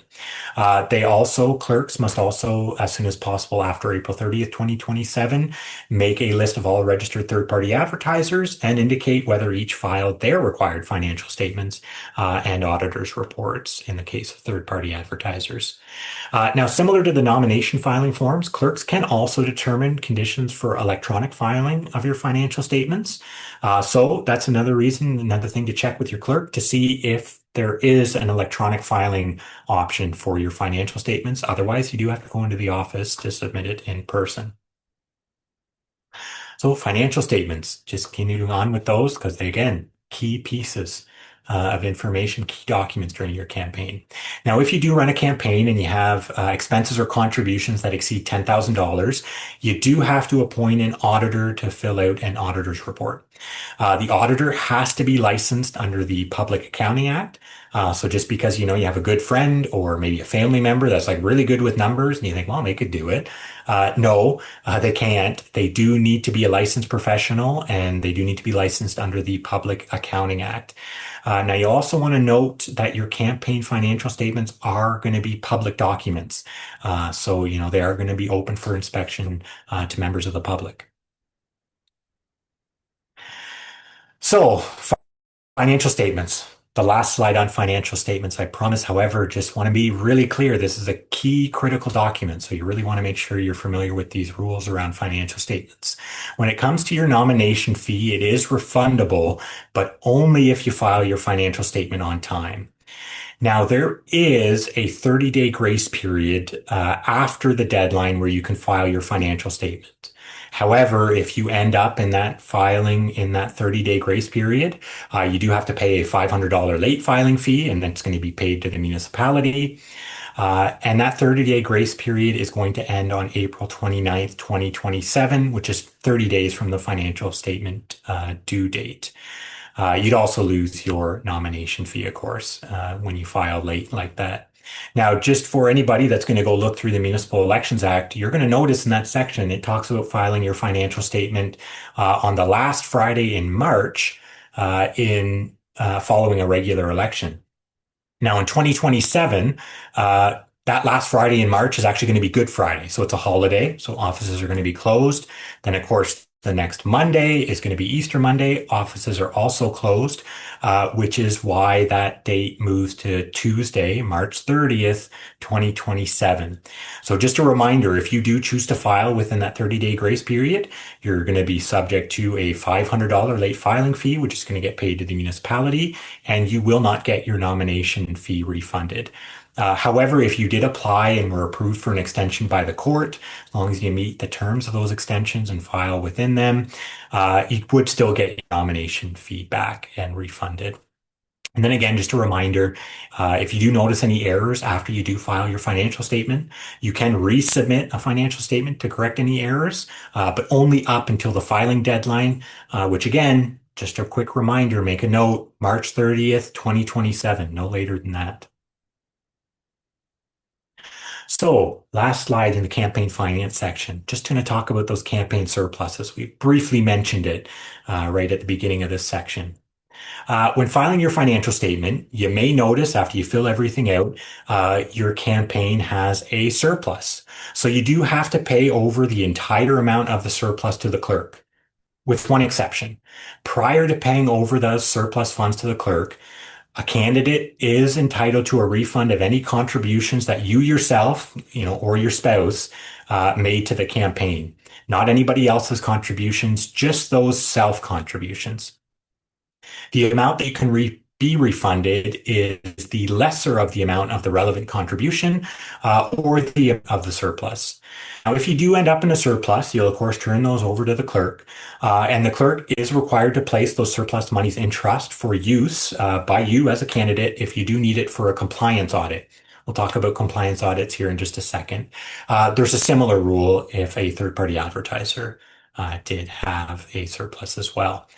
Clerks must also, as soon as possible after April 30th, 2027, make a list of all registered third-party advertisers and indicate whether each filed their required financial statements and auditors' reports in the case of third-party advertisers. Now, similar to the nomination filing forms, clerks can also determine conditions for electronic filing of your financial statements. So that's another thing to check with your clerk to see if there is an electronic filing option for your financial statements. Otherwise, you do have to go into the office to submit it in person. So financial statements, just continuing on with those because they, again, key pieces of information, key documents during your campaign. Now, if you do run a campaign and you have expenses or contributions that exceed $10,000, you do have to appoint an auditor to fill out an auditor's report. The auditor has to be licensed under the Public Accounting Act. So just because, you have a good friend or maybe a family member that's like really good with numbers and you think, well, they could do it. No, they can't. They do need to be a licensed professional and they do need to be licensed under the Public Accounting Act. Now, you also want to note that your campaign financial statements are going to be public documents. So, they are going to be open for inspection to members of the public. So, financial statements. The last slide on financial statements, I promise, however, just want to be really clear. This is a key critical document. So you really want to make sure you're familiar with these rules around financial statements. When it comes to your nomination fee, it is refundable, but only if you file your financial statement on time. Now, there is a 30-day grace period after the deadline where you can file your financial statement. However, if you end up in that filing in that 30-day grace period, you do have to pay a $500 late filing fee, and that's going to be paid to the municipality. And that 30-day grace period is going to end on April 29th, 2027, which is 30 days from the financial statement due date. You'd also lose your nomination fee, of course, when you file late like that. Now, just for anybody that's going to go look through the Municipal Elections Act, you're going to notice in that section, it talks about filing your financial statement on the last Friday in March following a regular election. Now, in 2027, that last Friday in March is actually going to be Good Friday. So it's a holiday. So offices are going to be closed. Then, of course, the next Monday is going to be Easter Monday. Offices are also closed, which is why that date moves to Tuesday, March 30th, 2027. So just a reminder, if you do choose to file within that 30-day grace period, you're going to be subject to a $500 late filing fee, which is going to get paid to the municipality, and you will not get your nomination fee refunded. However, if you did apply and were approved for an extension by the court, as long as you meet the terms of those extensions and file within them, you would still get your nomination fee back and refunded. And then again, just a reminder, if you do notice any errors after you do file your financial statement, you can resubmit a financial statement to correct any errors, but only up until the filing deadline, which again, just a quick reminder, make a note, March 30th, 2027, no later than that. So, last slide in the campaign finance section, just going to talk about those campaign surpluses. We briefly mentioned it right at the beginning of this section. When filing your financial statement, you may notice after you fill everything out, your campaign has a surplus. So you do have to pay over the entire amount of the surplus to the clerk, with one exception. Prior to paying over those surplus funds to the clerk, a candidate is entitled to a refund of any contributions that you yourself, or your spouse, made to the campaign. Not anybody else's contributions, just those self contributions. The amount that you can be refunded is the lesser of the amount of the relevant contribution or of the surplus. Now, if you do end up in a surplus, you'll of course turn those over to the clerk, and the clerk is required to place those surplus monies in trust for use by you as a candidate if you do need it for a compliance audit. We'll talk about compliance audits here in just a second. There's a similar rule if a third-party advertiser did have a surplus as well.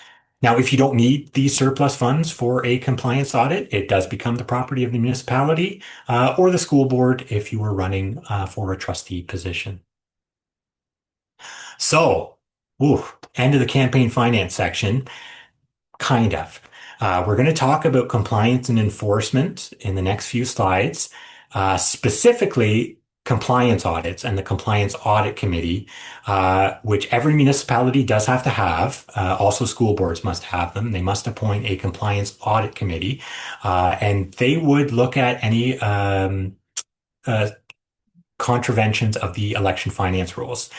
Now, if you don't need these surplus funds for a compliance audit, it does become the property of the municipality or the school board if you were running for a trustee position. So, end of the campaign finance section, kind of. We're going to talk about compliance and enforcement in the next few slides, specifically compliance audits and the compliance audit committee, which every municipality does have to have. Also, school boards must have them. They must appoint a compliance audit committee, and they would look at any contraventions of the election finance rules.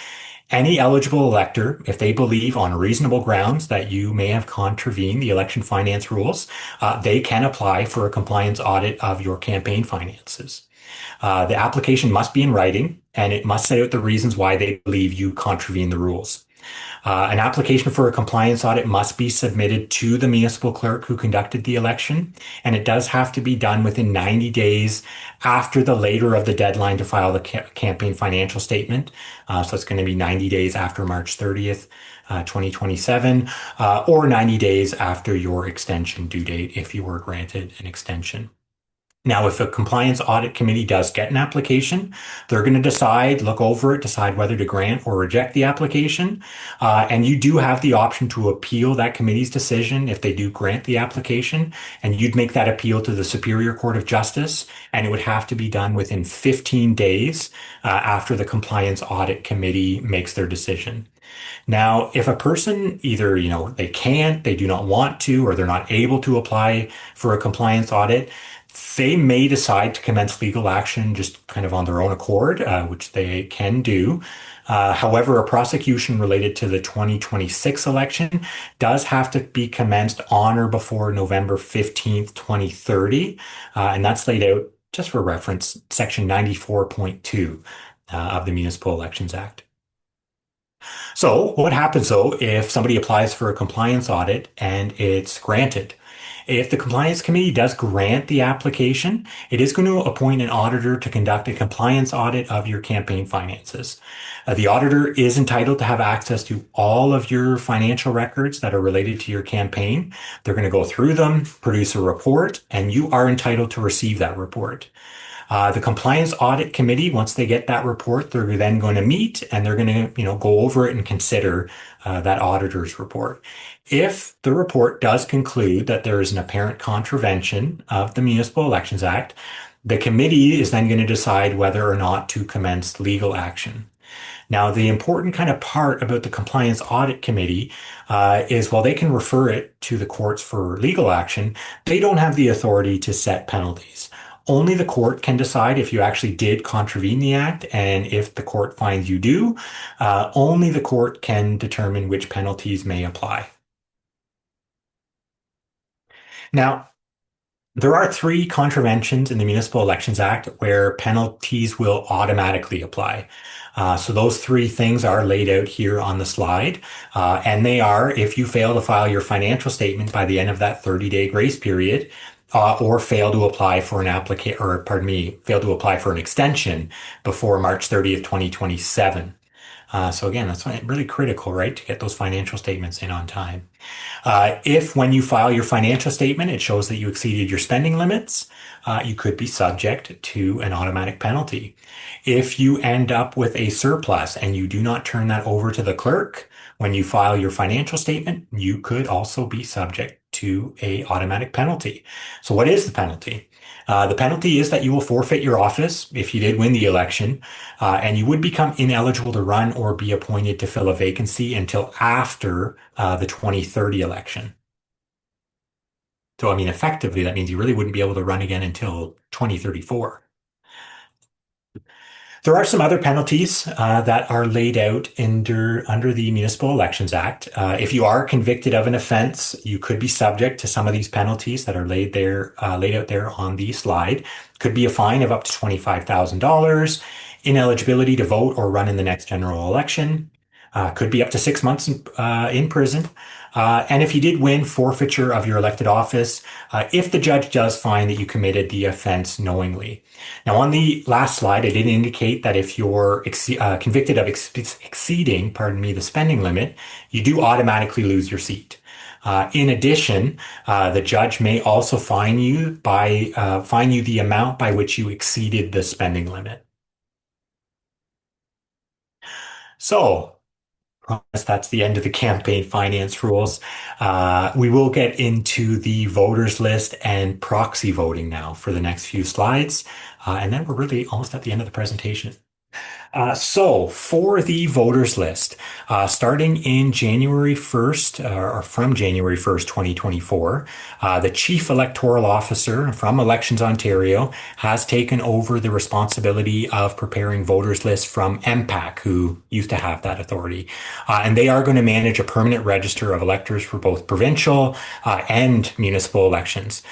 Any eligible elector, if they believe on reasonable grounds that you may have contravened the election finance rules, they can apply for a compliance audit of your campaign finances. The application must be in writing, and it must set out the reasons why they believe you contravened the rules. An application for a compliance audit must be submitted to the municipal clerk who conducted the election, and it does have to be done within 90 days after the later of the deadline to file the campaign financial statement. So it's going to be 90 days after March 30th, 2027, or 90 days after your extension due date if you were granted an extension. Now, if a compliance audit committee does get an application, they're going to decide, look over it, decide whether to grant or reject the application. And you do have the option to appeal that committee's decision if they do grant the application. And you'd make that appeal to the Superior Court of Justice. And it would have to be done within 15 days after the compliance audit committee makes their decision. Now, if a person either, they can't, they do not want to, or they're not able to apply for a compliance audit, they may decide to commence legal action just kind of on their own accord, which they can do. However, a prosecution related to the 2026 election does have to be commenced on or before November 15th, 2030. And that's laid out, just for reference, Section 94.2 of the Municipal Elections Act. So what happens though if somebody applies for a compliance audit and it's granted? If the compliance committee does grant the application, it is going to appoint an auditor to conduct a compliance audit of your campaign finances. The auditor is entitled to have access to all of your financial records that are related to your campaign. They're going to go through them, produce a report, and you are entitled to receive that report. The compliance audit committee, once they get that report, they're then going to meet and they're going to, go over it and consider that auditor's report. If the report does conclude that there is an apparent contravention of the Municipal Elections Act, the committee is then going to decide whether or not to commence legal action. Now, the important kind of part about the Compliance Audit Committee is while they can refer it to the courts for legal action, they don't have the authority to set penalties. Only the court can decide if you actually did contravene the act, and if the court finds you do, only the court can determine which penalties may apply. Now, there are 3 contraventions in the Municipal Elections Act where penalties will automatically apply. So those 3 things are laid out here on the slide, and they are if you fail to file your financial statement by the end of that 30-day grace period, or fail to apply for fail to apply for an extension before March 30th, 2027. So again, that's really critical, right, to get those financial statements in on time. If when you file your financial statement, it shows that you exceeded your spending limits, you could be subject to an automatic penalty. If you end up with a surplus and you do not turn that over to the clerk when you file your financial statement, you could also be subject to a automatic penalty. So what is the penalty? The penalty is that you will forfeit your office if you did win the election, and you would become ineligible to run or be appointed to fill a vacancy until after the 2030 election. So, effectively, that means you really wouldn't be able to run again until 2034. There are some other penalties that are laid out under the Municipal Elections Act. If you are convicted of an offense, you could be subject to some of these penalties that are laid out there on the slide. Could be a fine of up to $25,000, ineligibility to vote or run in the next general election. Could be up to 6 months in prison. And if you did win, forfeiture of your elected office, if the judge does find that you committed the offense knowingly. Now, on the last slide, I did indicate that if you're convicted of exceeding, the spending limit, you do automatically lose your seat. In addition, the judge may also fine you the amount by which you exceeded the spending limit. So, promise that's the end of the campaign finance rules. We will get into the voters list and proxy voting now for the next few slides. And then we're really almost at the end of the presentation. So for the voters list, starting in January 1st, or from January 1st, 2024, the Chief Electoral Officer from Elections Ontario has taken over the responsibility of preparing voters lists from MPAC, who used to have that authority. And they are going to manage a permanent register of electors for both provincial and municipal elections.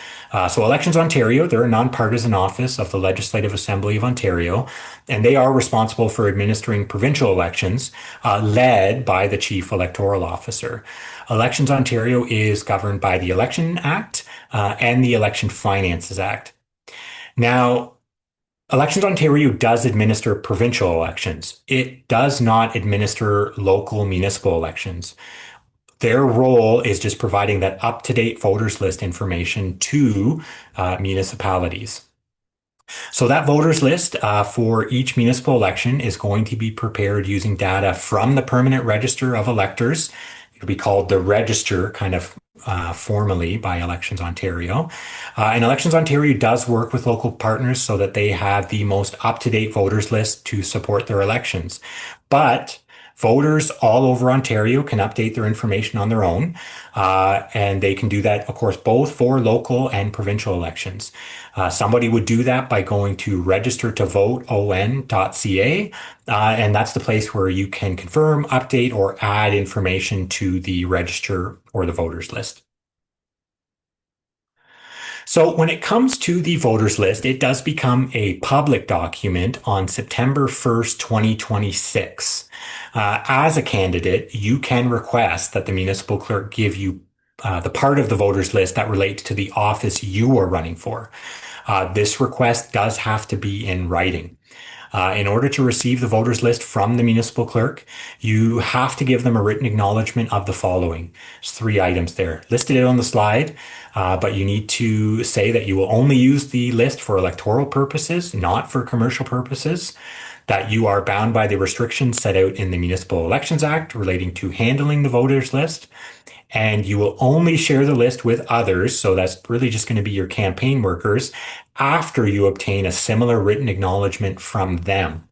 So Elections Ontario, they're a nonpartisan office of the Legislative Assembly of Ontario, and they are responsible for administering provincial elections, led by the Chief Electoral Officer. Elections Ontario is governed by the Election Act and the Election Finances Act. Now, Elections Ontario does administer provincial elections. It does not administer local municipal elections. Their role is just providing that up-to-date voters list information to municipalities. So that voters list for each municipal election is going to be prepared using data from the Permanent Register of Electors. It'll be called the Register formally by Elections Ontario. And Elections Ontario does work with local partners so that they have the most up-to-date voters list to support their elections. But Voters all over Ontario can update their information on their own, and they can do that, of course, both for local and provincial elections. Somebody would do that by going to registertovoteon.ca, and that's the place where you can confirm, update, or add information to the register or the voters list. So when it comes to the voters list, it does become a public document on September 1st, 2026. As a candidate, you can request that the municipal clerk give you the part of the voters list that relates to the office you are running for. This request does have to be in writing. In order to receive the voters list from the municipal clerk, you have to give them a written acknowledgement of the following. There's 3 items there listed on the slide, but you need to say that you will only use the list for electoral purposes, not for commercial purposes, that you are bound by the restrictions set out in the Municipal Elections Act relating to handling the voters list, and you will only share the list with others, so that's really just going to be your campaign workers, after you obtain a similar written acknowledgement from them.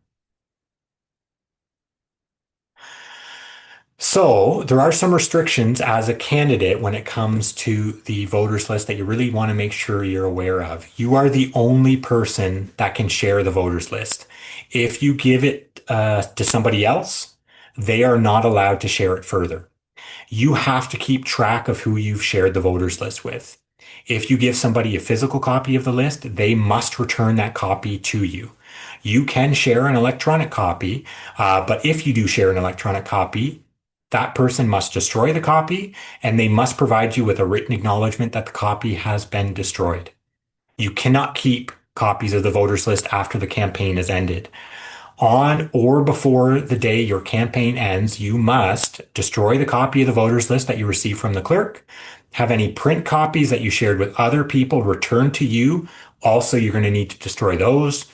So there are some restrictions as a candidate when it comes to the voters list that you really want to make sure you're aware of. You are the only person that can share the voters list. If you give it to somebody else, they are not allowed to share it further. You have to keep track of who you've shared the voters list with. If you give somebody a physical copy of the list, they must return that copy to you. You can share an electronic copy, but if you do share an electronic copy, that person must destroy the copy and they must provide you with a written acknowledgement that the copy has been destroyed. You cannot keep copies of the voters list after the campaign has ended. On or before the day your campaign ends, you must destroy the copy of the voters list that you received from the clerk, have any print copies that you shared with other people returned to you. Also, you're going to need to destroy those.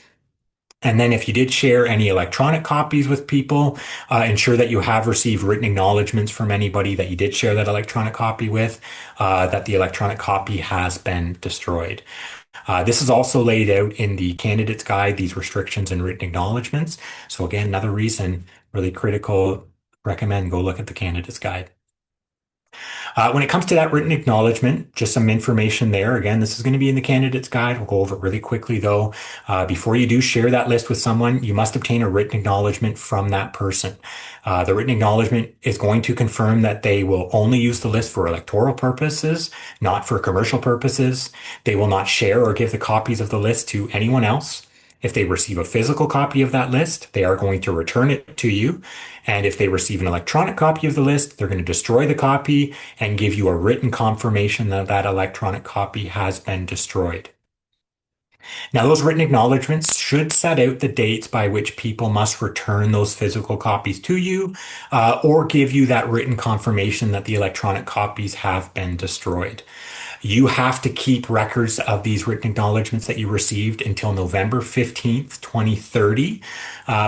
And then if you did share any electronic copies with people, ensure that you have received written acknowledgements from anybody that you did share that electronic copy with, that the electronic copy has been destroyed. This is also laid out in the candidate's guide, these restrictions and written acknowledgements. So again, another reason, really critical, recommend go look at the candidate's guide. When it comes to that written acknowledgement, just some information there. Again, this is going to be in the candidate's guide. We'll go over it really quickly though. Before you do share that list with someone, you must obtain a written acknowledgement from that person. The written acknowledgement is going to confirm that they will only use the list for electoral purposes, not for commercial purposes. They will not share or give the copies of the list to anyone else. If they receive a physical copy of that list, they are going to return it to you. And if they receive an electronic copy of the list, they're going to destroy the copy and give you a written confirmation that that electronic copy has been destroyed. Now, those written acknowledgements should set out the dates by which people must return those physical copies to you, or give you that written confirmation that the electronic copies have been destroyed. You have to keep records of these written acknowledgements that you received until November 15th, 2030,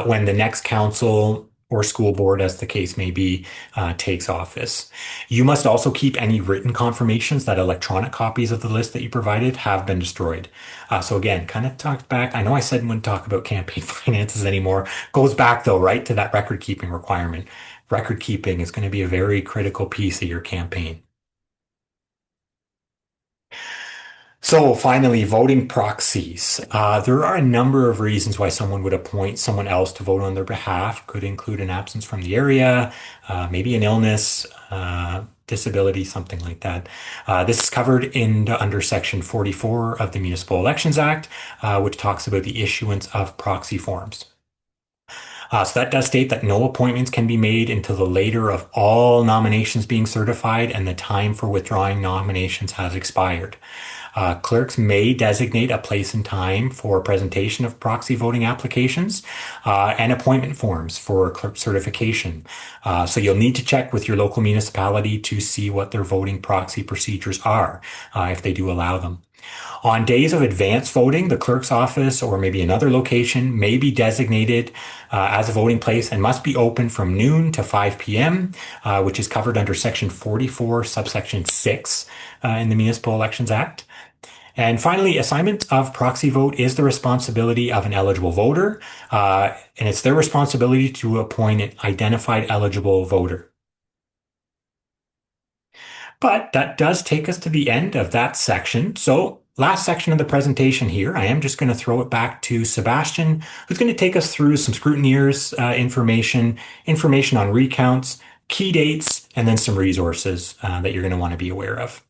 when the next council or school board, as the case may be, takes office. You must also keep any written confirmations that electronic copies of the list that you provided have been destroyed. So again, kind of talked back. I know I said wouldn't talk about campaign finances anymore. Goes back though, right, to that record keeping requirement. Record keeping is going to be a very critical piece of your campaign. So finally, voting proxies. There are a number of reasons why someone would appoint someone else to vote on their behalf. Could include an absence from the area, maybe an illness, disability, something like that. This is covered under Section 44 of the Municipal Elections Act, which talks about the issuance of proxy forms. So that does state that no appointments can be made until the later of all nominations being certified and the time for withdrawing nominations has expired. Clerks may designate a place and time for presentation of proxy voting applications and appointment forms for clerk certification. So you'll need to check with your local municipality to see what their voting proxy procedures are, if they do allow them. On days of advance voting, the clerk's office or maybe another location may be designated as a voting place and must be open from noon to 5 p.m., which is covered under Section 44, subsection 6 in the Municipal Elections Act. And finally, assignment of proxy vote is the responsibility of an eligible voter, and it's their responsibility to appoint an identified eligible voter. But that does take us to the end of that section. So last section of the presentation here, I am just going to throw it back to Sebastian, who's going to take us through some scrutineers information on recounts, key dates, and then some resources that you're going to want to be aware of.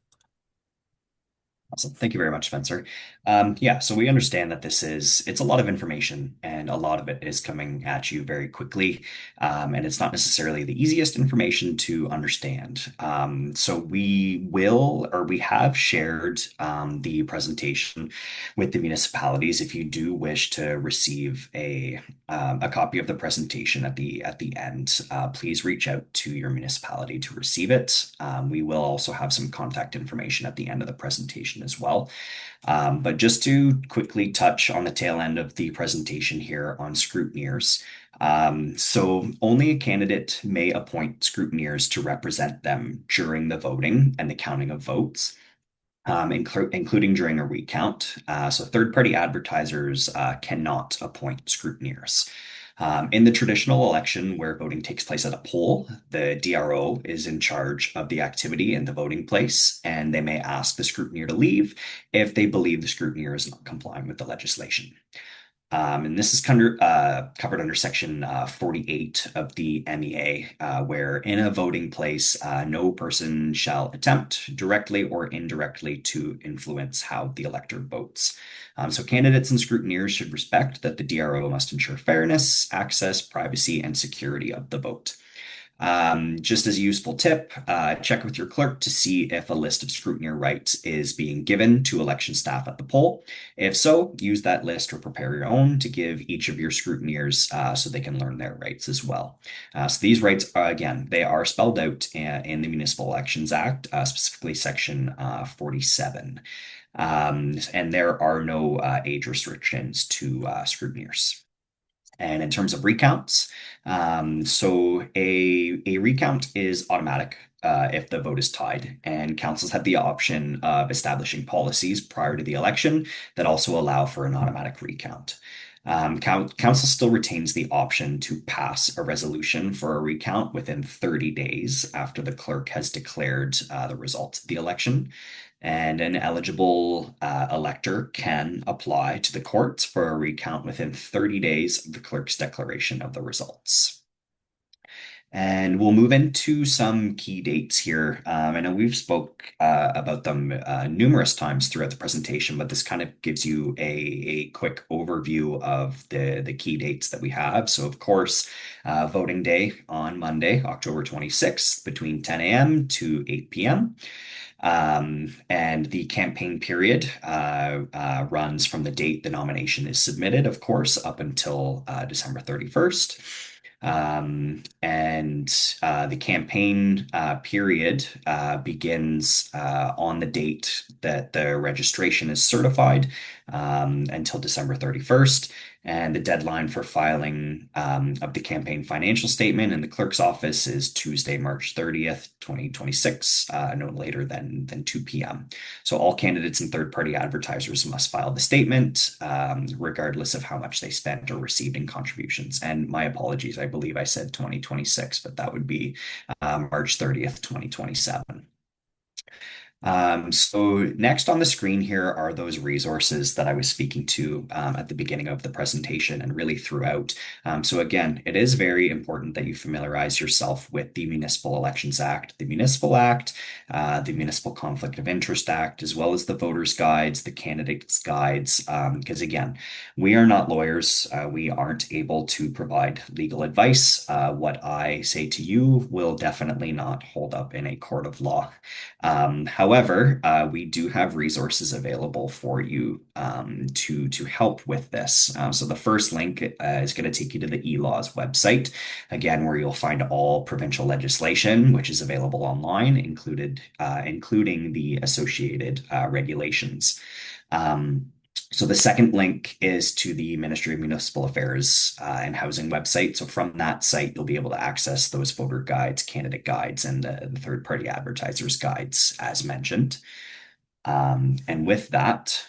Awesome. Thank you very much, Spencer. So we understand that it's a lot of information and a lot of it is coming at you very quickly. And it's not necessarily the easiest information to understand. So we have shared the presentation with the municipalities. If you do wish to receive a copy of the presentation at the end, please reach out to your municipality to receive it. We will also have some contact information at the end of the presentation as well. But just to quickly touch on the tail end of the presentation here on scrutineers. So only a candidate may appoint scrutineers to represent them during the voting and the counting of votes. Including during a recount. So third-party advertisers cannot appoint scrutineers. In the traditional election where voting takes place at a poll, the DRO is in charge of the activity in the voting place, and they may ask the scrutineer to leave if they believe the scrutineer is not complying with the legislation. And this is covered under Section 48 of the MEA, where in a voting place, no person shall attempt directly or indirectly to influence how the elector votes. So candidates and scrutineers should respect that the DRO must ensure fairness, access, privacy, and security of the vote. Just as a useful tip, check with your clerk to see if a list of scrutineer rights is being given to election staff at the poll. If so, use that list or prepare your own to give each of your scrutineers so they can learn their rights as well. So these rights, again, they are spelled out in the Municipal Elections Act, specifically Section 47. And there are no age restrictions to scrutineers. And in terms of recounts, so a recount is automatic if the vote is tied, and councils have the option of establishing policies prior to the election that also allow for an automatic recount. Council still retains the option to pass a resolution for a recount within 30 days after the clerk has declared the results of the election. And an eligible elector can apply to the courts for a recount within 30 days of the clerk's declaration of the results. And we'll move into some key dates here. I know we've spoke about them numerous times throughout the presentation, but this kind of gives you a quick overview of the key dates that we have. So of course, voting day on Monday, October 26th, between 10 a.m. to 8 p.m. And the campaign period runs from the date the nomination is submitted, of course, up until December 31st. The campaign period begins on the date that the registration is certified until December 31st. And the deadline for filing of the campaign financial statement in the clerk's office is Tuesday, March 30th, 2026, no later than 2 p.m. So all candidates and third-party advertisers must file the statement, regardless of how much they spent or received in contributions. And my apologies, I believe I said 2026, but that would be March 30th, 2027. So next on the screen here are those resources that I was speaking to at the beginning of the presentation and really throughout. So again, it is very important that you familiarize yourself with the Municipal Elections Act, the Municipal Act, the Municipal Conflict of Interest Act, as well as the voters' guides, the candidates' guides, because again, we are not lawyers. We aren't able to provide legal advice. What I say to you will definitely not hold up in a court of law. However, we do have resources available for you to help with this. So the first link is going to take you to the eLaws website, again, where you'll find all provincial legislation, which is available online, including the associated regulations. So the second link is to the Ministry of Municipal Affairs and Housing website. So from that site, you'll be able to access those voter guides, candidate guides, and the third-party advertisers guides as mentioned. And with that,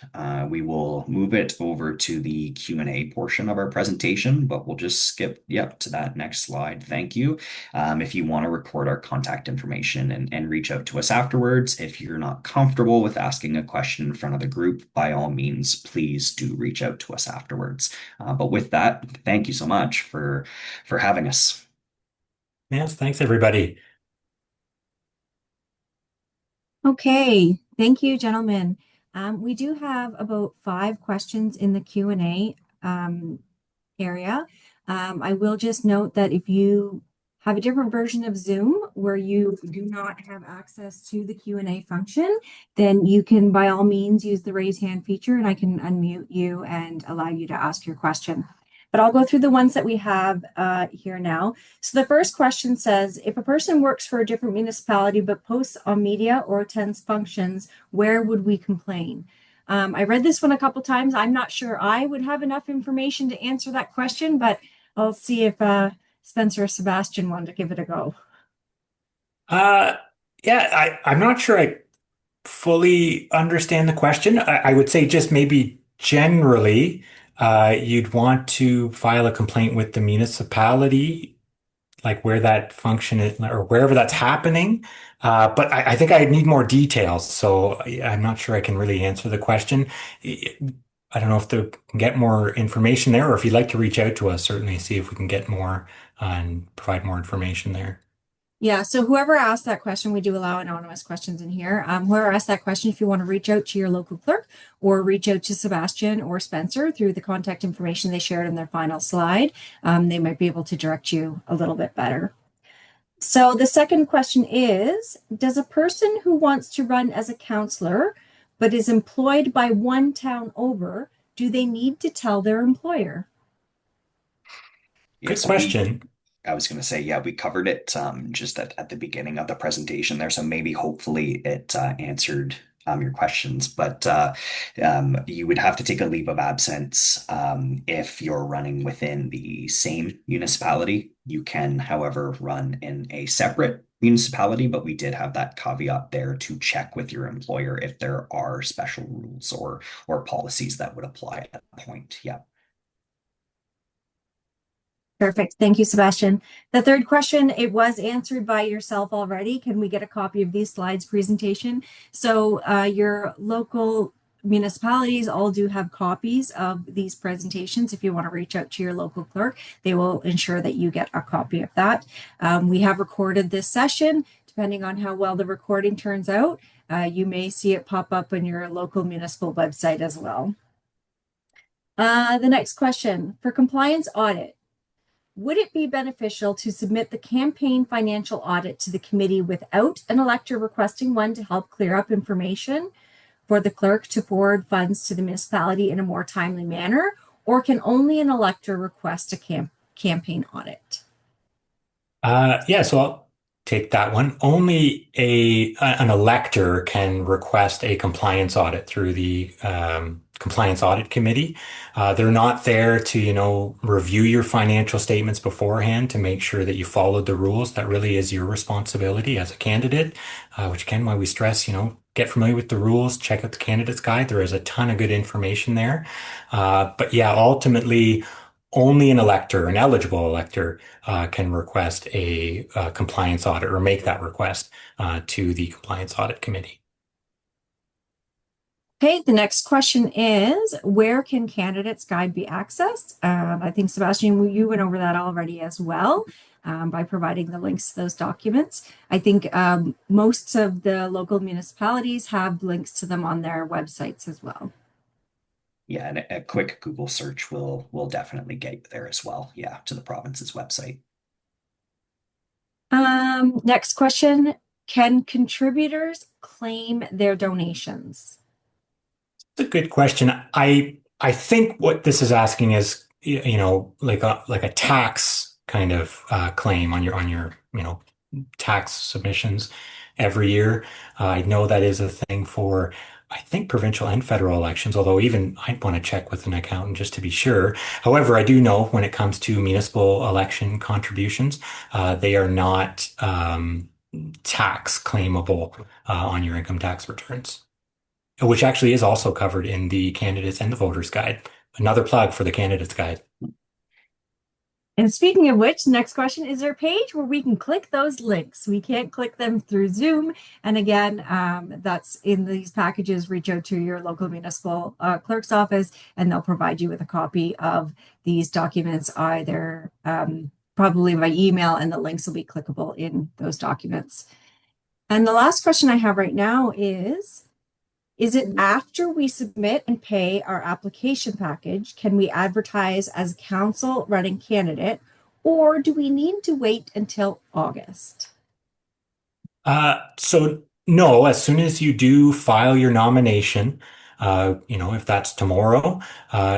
we will move it over to the Q&A portion of our presentation, but we'll just skip, to that next slide. Thank you. If you want to record our contact information and reach out to us afterwards, if you're not comfortable with asking a question in front of the group, by all means, please do reach out to us afterwards. But with that, thank you so much for having us. Yes, thanks everybody. Okay, thank you, gentlemen. We do have about 5 questions in the Q&A area. I will just note that if you have a different version of Zoom where you do not have access to the Q&A function, then you can by all means use the raise hand feature and I can unmute you and allow you to ask your question. But I'll go through the ones that we have here now. So the first question says, if a person works for a different municipality but posts on media or attends functions, where would we complain? I read this one a couple times. I'm not sure I would have enough information to answer that question, but I'll see if Spencer or Sebastian wanted to give it a go. I'm not sure I fully understand the question. I would say just maybe generally, you'd want to file a complaint with the municipality, like where that function is or wherever that's happening. But I think I need more details, so I'm not sure I can really answer the question. I don't know if to get more information there, or if you'd like to reach out to us, certainly see if we can get more and provide more information there. Yeah, so whoever asked that question, we do allow anonymous questions in here. Whoever asked that question, if you want to reach out to your local clerk or reach out to Sebastian or Spencer through the contact information they shared in their final slide, they might be able to direct you a little bit better. So the second question is, does a person who wants to run as a counselor but is employed by one town over, do they need to tell their employer? Good So question. I was going to say, we covered it just at the beginning of the presentation there. So maybe hopefully it answered your questions, but you would have to take a leave of absence if you're running within the same municipality. You can, however, run in a separate municipality, but we did have that caveat there to check with your employer if there are special rules or policies that would apply at that point. Yeah. Perfect. Thank you, Sebastian. The third question, it was answered by yourself already. Can we get a copy of these slides presentation? So your local municipalities all do have copies of these presentations. If you want to reach out to your local clerk, they will ensure that you get a copy of that. We have recorded this session. Depending on how well the recording turns out, you may see it pop up on your local municipal website as well. The next question, for compliance audit, would it be beneficial to submit the campaign financial audit to the committee without an elector requesting one to help clear up information for the clerk to forward funds to the municipality in a more timely manner? Or can only an elector request a campaign audit? So I'll take that one. Only an elector can request a compliance audit through the compliance audit committee. They're not there to, review your financial statements beforehand to make sure that you followed the rules. That really is your responsibility as a candidate, which again, why we stress, get familiar with the rules, check out the candidate's guide. There is a ton of good information there. But ultimately, only an eligible elector, can request a compliance audit or make that request to the compliance audit committee. Okay, the next question is, where can candidates guide be accessed? I think Sebastian, you went over that already as well by providing the links to those documents. I think most of the local municipalities have links to them on their websites as well. Yeah, and a quick Google search will definitely get you there as well. Yeah, to the province's website. Next question, can contributors claim their donations? It's a good question. I think what this is asking is, like a tax kind of claim on your tax submissions every year. I know that is a thing for, I think, provincial and federal elections, although even I'd want to check with an accountant just to be sure. However, I do know when it comes to municipal election contributions, they are not tax claimable on your income tax returns. which actually is also covered in the candidates and the voters guide. Another plug for the candidates guide. And speaking of which, next question, is there a page where we can click those links? We can't click them through Zoom. And again, that's in these packages. Reach out to your local municipal clerk's office, and they'll provide you with a copy of these documents, either probably by email, and the links will be clickable in those documents. And the last question I have right now is it after we submit and pay our application package, can we advertise as a council running candidate, or do we need to wait until August? So no, as soon as you do file your nomination, if that's tomorrow,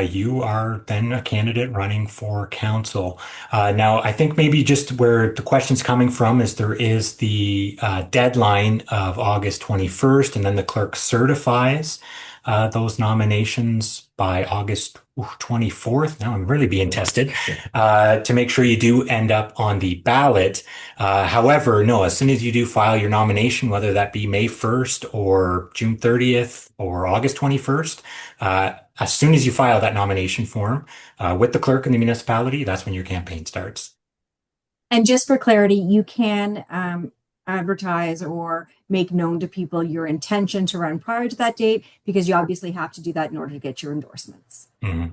you are then a candidate running for council. Now, I think maybe just where the question's coming from is there is the deadline of August 21st, and then the clerk certifies those nominations by August 24th. Now I'm really being tested to make sure you do end up on the ballot. However, no, as soon as you do file your nomination, whether that be May 1st or June 30th or August 21st, as soon as you file that nomination form with the clerk in the municipality, that's when your campaign starts. And just for clarity, you can advertise or make known to people your intention to run prior to that date, because you obviously have to do that in order to get your endorsements. Mm-hmm.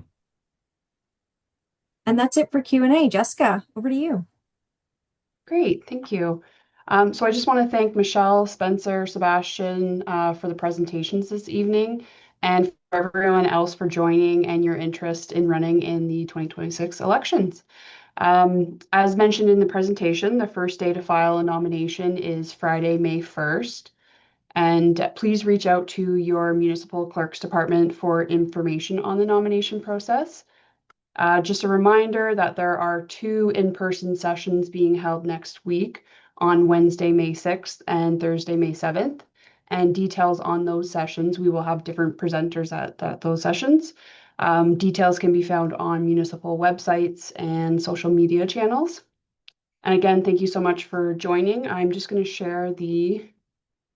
And that's it for Q&A. Jessica, over to you. Great, thank you. So I just want to thank Michelle, Spencer, Sebastian for the presentations this evening, and for everyone else for joining and your interest in running in the 2026 elections. As mentioned in the presentation, the first day to file a nomination is Friday, May 1st. And please reach out to your municipal clerk's department for information on the nomination process. Just a reminder that there are 2 in-person sessions being held next week on Wednesday, May 6th and Thursday, May 7th. And details on those sessions, we will have different presenters at those sessions. Details can be found on municipal websites and social media channels. And again, thank you so much for joining. I'm just going to share the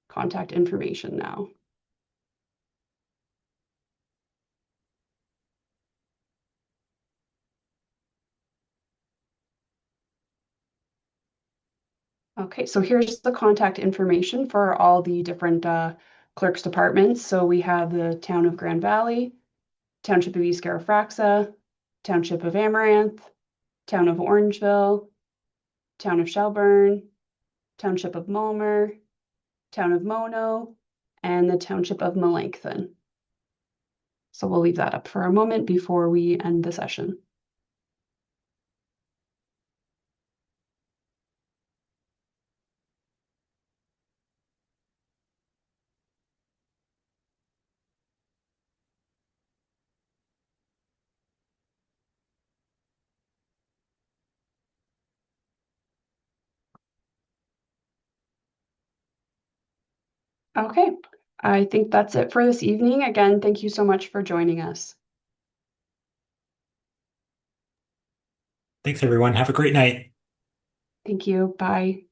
contact information now. Okay, so here's the contact information for all the different clerks departments. So we have the Town of Grand Valley, Township of East Garifraxa, Township of Amaranth, Town of Orangeville, Town of Shelburne, Township of Mulmer, Town of Mono, and the Township of Melanchthon. So we'll leave that up for a moment before we end the session. Okay, I think that's it for this evening. Again, thank you so much for joining us. Thanks, everyone. Have a great night. Thank you. Bye.